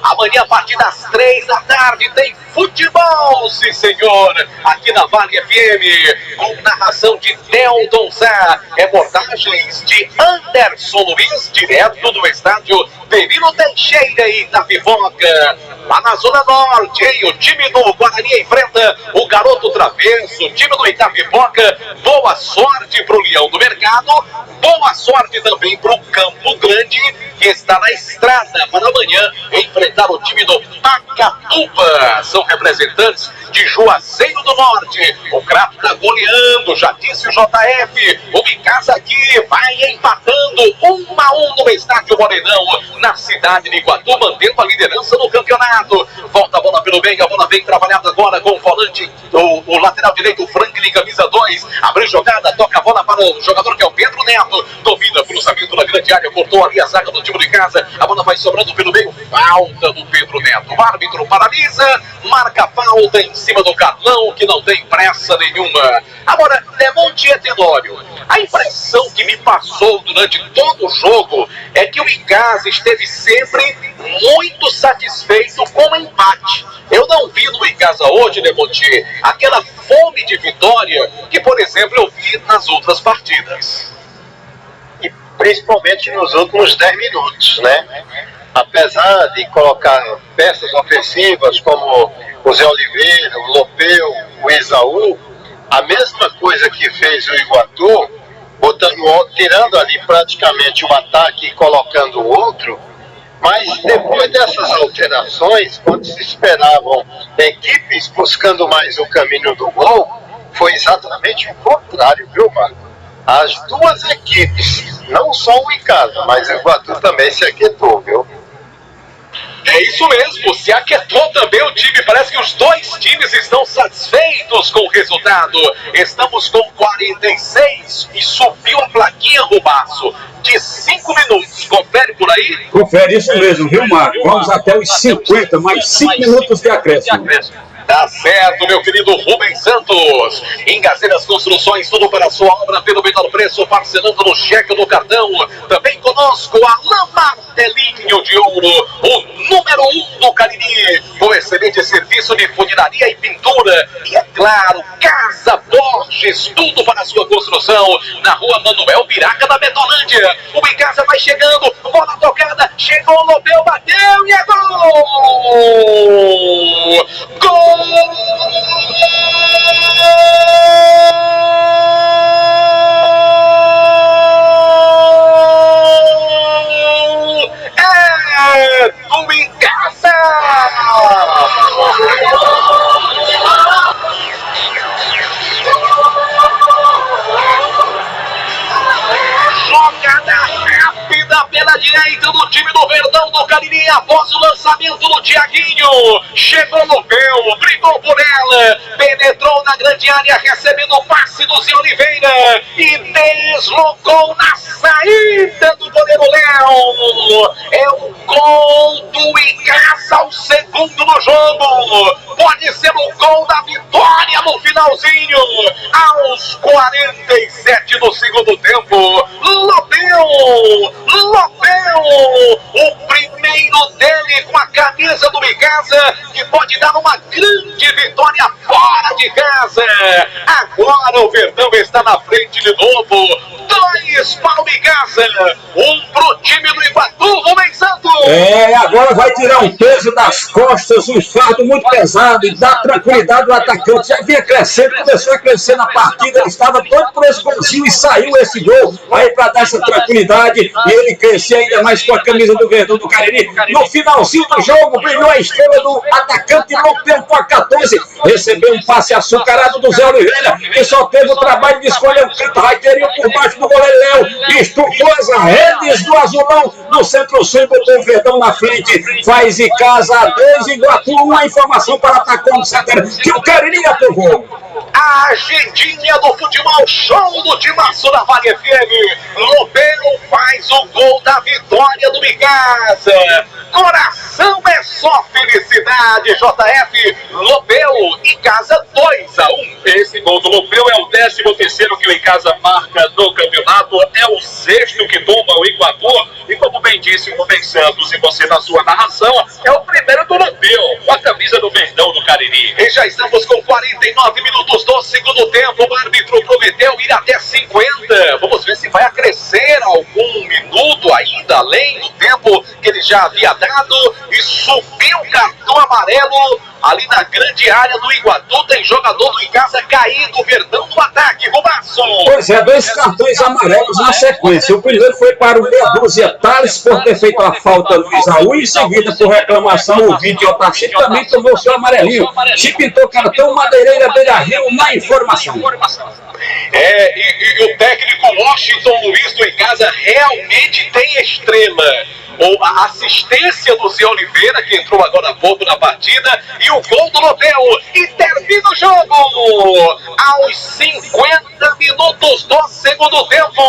Amanhã, a partir das 3 da tarde, tem futebol, sim senhor, aqui na Vale FM, com narração de Delton Sá, reportagens de Anderson Luiz, direto do estádio Perino Teixeira e Itapipoca. Lá na Zona Norte, hein? O time do Guarani enfrenta o Garoto Travesso, o time do Itapipoca. Boa sorte pro Leão do Mercado, boa sorte também pro Campo Grande, que está na estrada para amanhã enfrentar o time do Pacatuba. São representantes de Juazeiro do Norte. O Crato está goleando, já disse o JF. O Icasa aqui vai empatando 1-1 no estádio Morenão, na cidade de Iguatu, mantendo a liderança no campeonato. Volta a bola pelo meio, a bola vem trabalhada agora com o volante, o lateral direito, Franklin, camisa 2. Abriu jogada, toca a bola para o jogador que é o Pedro Neto. Domina, cruzamento na grande área, cortou ali a zaga do time de casa. A bola vai sobrando pelo meio, falta do Pedro Neto. O árbitro paralisa, marca falta em cima do Carlão, que não tem pressa nenhuma. Agora, Demonte e Tenório, a impressão que me passou durante todo o jogo é que o Icasa esteve sempre muito satisfeito com o empate. Eu não vi no Icasa hoje, Demonte, aquela fome de vitória que, por exemplo, eu vi nas outras partidas. E principalmente nos últimos 10 minutos, né? Apesar de colocar peças ofensivas como o Zé Oliveira, o Lopeu, o Esaú, a mesma coisa que fez o Iguatu, tirando ali praticamente o ataque e colocando o outro, mas depois dessas alterações, quando se esperavam equipes buscando mais o caminho do gol, foi exatamente o contrário, viu, Marco? As duas equipes, não só o Icasa, mas o Iguatu também se aquietou, viu? É isso mesmo, se aquietou também o time. Parece que os dois times estão satisfeitos com o resultado. Estamos com 46 e subiu a plaquinha do Baço de 5 minutos. Confere por aí? Confere, isso mesmo, viu, Marco? Vamos até os 50, mais 5 minutos de acréscimo. Tá certo, meu querido Rubens Santos. Engazeiras Construções, tudo para a sua obra pelo menor preço, parcelando no cheque do cartão. Também conosco, Alain Martelinho de Ouro, o número 1 do Cariri, com excelente serviço de funilaria e pintura. E é claro, Casa Borges, tudo para a sua construção, na rua Manuel Piraca da Betolândia. O Icasa vai chegando, bola tocada, chegou o Lopeu, bateu e é gol! Gol! É do Icasa! Jogada rápida pela direita do time do Verdão do Cariri, após o lançamento do Tiaguinho. Chegou no Lopeu, brigou por ela, penetrou na grande área, recebendo o passe do Zé Oliveira e deslocou na saída do goleiro Léo. É o gol do Icasa, o segundo no jogo. Pode ser o gol da vitória no finalzinho, aos 47 do segundo tempo. Lopeu, o primeiro parceiro dele com a camisa do Icasa, que pode dar uma grande vitória fora de casa. Agora o Verdão está na frente de novo. 2 para o Icasa, 1 pro time do Iguatu, Rubens Santos. Agora vai tirar um peso das costas, um fardo muito pesado e dá tranquilidade ao atacante. Já vinha crescendo, começou a crescer na partida, ele estava todo por esse golzinho e saiu esse gol aí para dar essa tranquilidade e ele crescia ainda mais com a camisa do Verdão do Cariri. No finalzinho do jogo, brilhou a estrela do atacante Lopeu com a 14, recebeu um passe açucarado do Zé Oliveira, que só teve o trabalho de escolher o canto raiteiro por baixo do goleiro Léo, estufou as redes do Azulão no centro-sul, botou o Verdão na frente, faz Icasa 2, Iguatu 1, a informação para Atacom Center, que o Cariri aprovou. A agendinha do futebol, show do timaço da Vale FM. Lopeu faz o gol da vitória do Icasa. Coração é só felicidade, JF. Lopeu, Icasa 2-1. Esse gol do Lopeu é o 13º que o Icasa marca no campeonato, é o 6º que toma o Iguatu, e como bem disse o Rubens Santos e você na sua narração, é o primeiro do Lopeu, com a camisa do Verdão do Cariri. E já estamos com 49 minutos do segundo tempo, o árbitro prometeu ir até 50, vamos ver se vai acrescer algum minuto ainda, além do tempo que ele já havia dado, e subiu o cartão amarelo ali na grande área do Iguatu. Tem jogador do Icasa caído, o Verdão no ataque, Rubaço. Pois é, 2 cartões amarelos na sequência. O primeiro foi para o meia dúzia Thales por ter feito a falta no Isaú, e em seguida por reclamação o Vídeo Otachi também tomou seu amarelinho. Se pintou cartão, Madeireira Beira-Rio na informação. E o técnico Washington Luiz do Icasa realmente tem estrela. Ou a assistência do Zé Oliveira, que entrou agora há pouco na partida, e o gol do Lopeu, e termina o jogo aos 50 minutos do segundo tempo.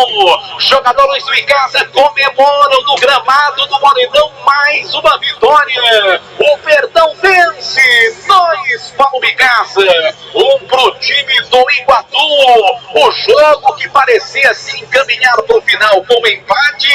Jogadores do Icasa comemoram no gramado do Morenão mais uma vitória. O Verdão vence 2 para o Icasa, 1 pro time do Iguatu. O jogo que parecia se encaminhar para o final com um empate,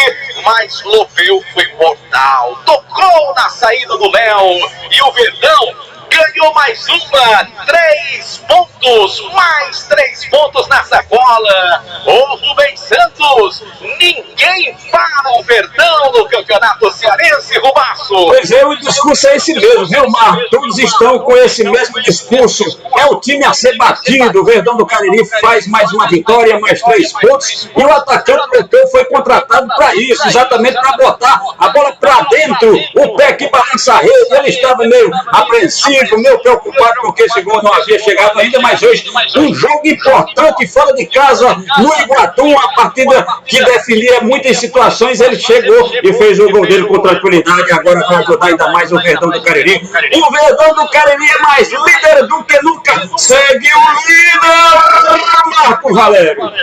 mas Lopeu foi mortal, tocou na saída do Léo, e o Verdão ganhou mais uma, 3 pontos, mais 3 pontos na sacola. O Rubens Santos, ninguém para o Verdão no campeonato cearense, Rubaço. Pois é, o discurso é esse mesmo, viu, Mar? Todos estão com esse mesmo discurso. É o time a ser batido. O Verdão do Cariri faz mais uma vitória, mais 3 pontos. E o atacante Lopeu foi contratado para isso, exatamente para botar a bola para dentro. O pé que balança a rede, ele estava meio apreensivo, meio preocupado porque esse gol não havia chegado ainda, mas hoje um jogo importante fora de casa no Iguatu, uma partida que definia muitas situações. Ele chegou e fez o gol dele com tranquilidade. Agora vai ajudar ainda mais o Verdão do Cariri. O Verdão do Cariri é mais líder do que nunca. Segue o líder, Marco Valério.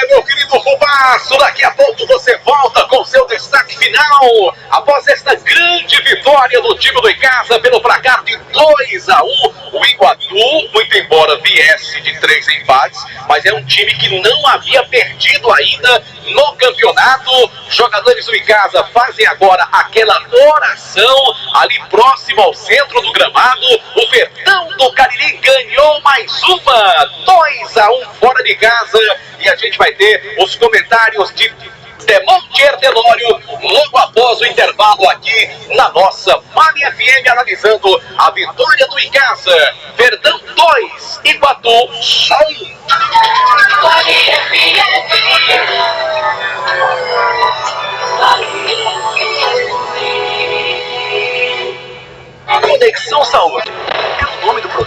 Meu querido Rubaço, daqui a pouco você volta com seu destaque final. Após esta grande vitória do time do Icasa pelo placar de 2-1, o Iguatu, muito embora viesse de 3 empates, mas é um time que não havia perdido ainda no campeonato. Jogadores do Icasa fazem agora aquela oração ali próximo ao centro do gramado. O Verdão do Cariri ganhou mais uma, 2-1 fora de casa, e a gente vai ter os comentários de Demonte Erdelório logo após o intervalo aqui na nossa Vale FM, analisando a vitória do Icasa. Verdão 2, Iguatu 1. Vale FM. Conexão Saúde é o nome do programa.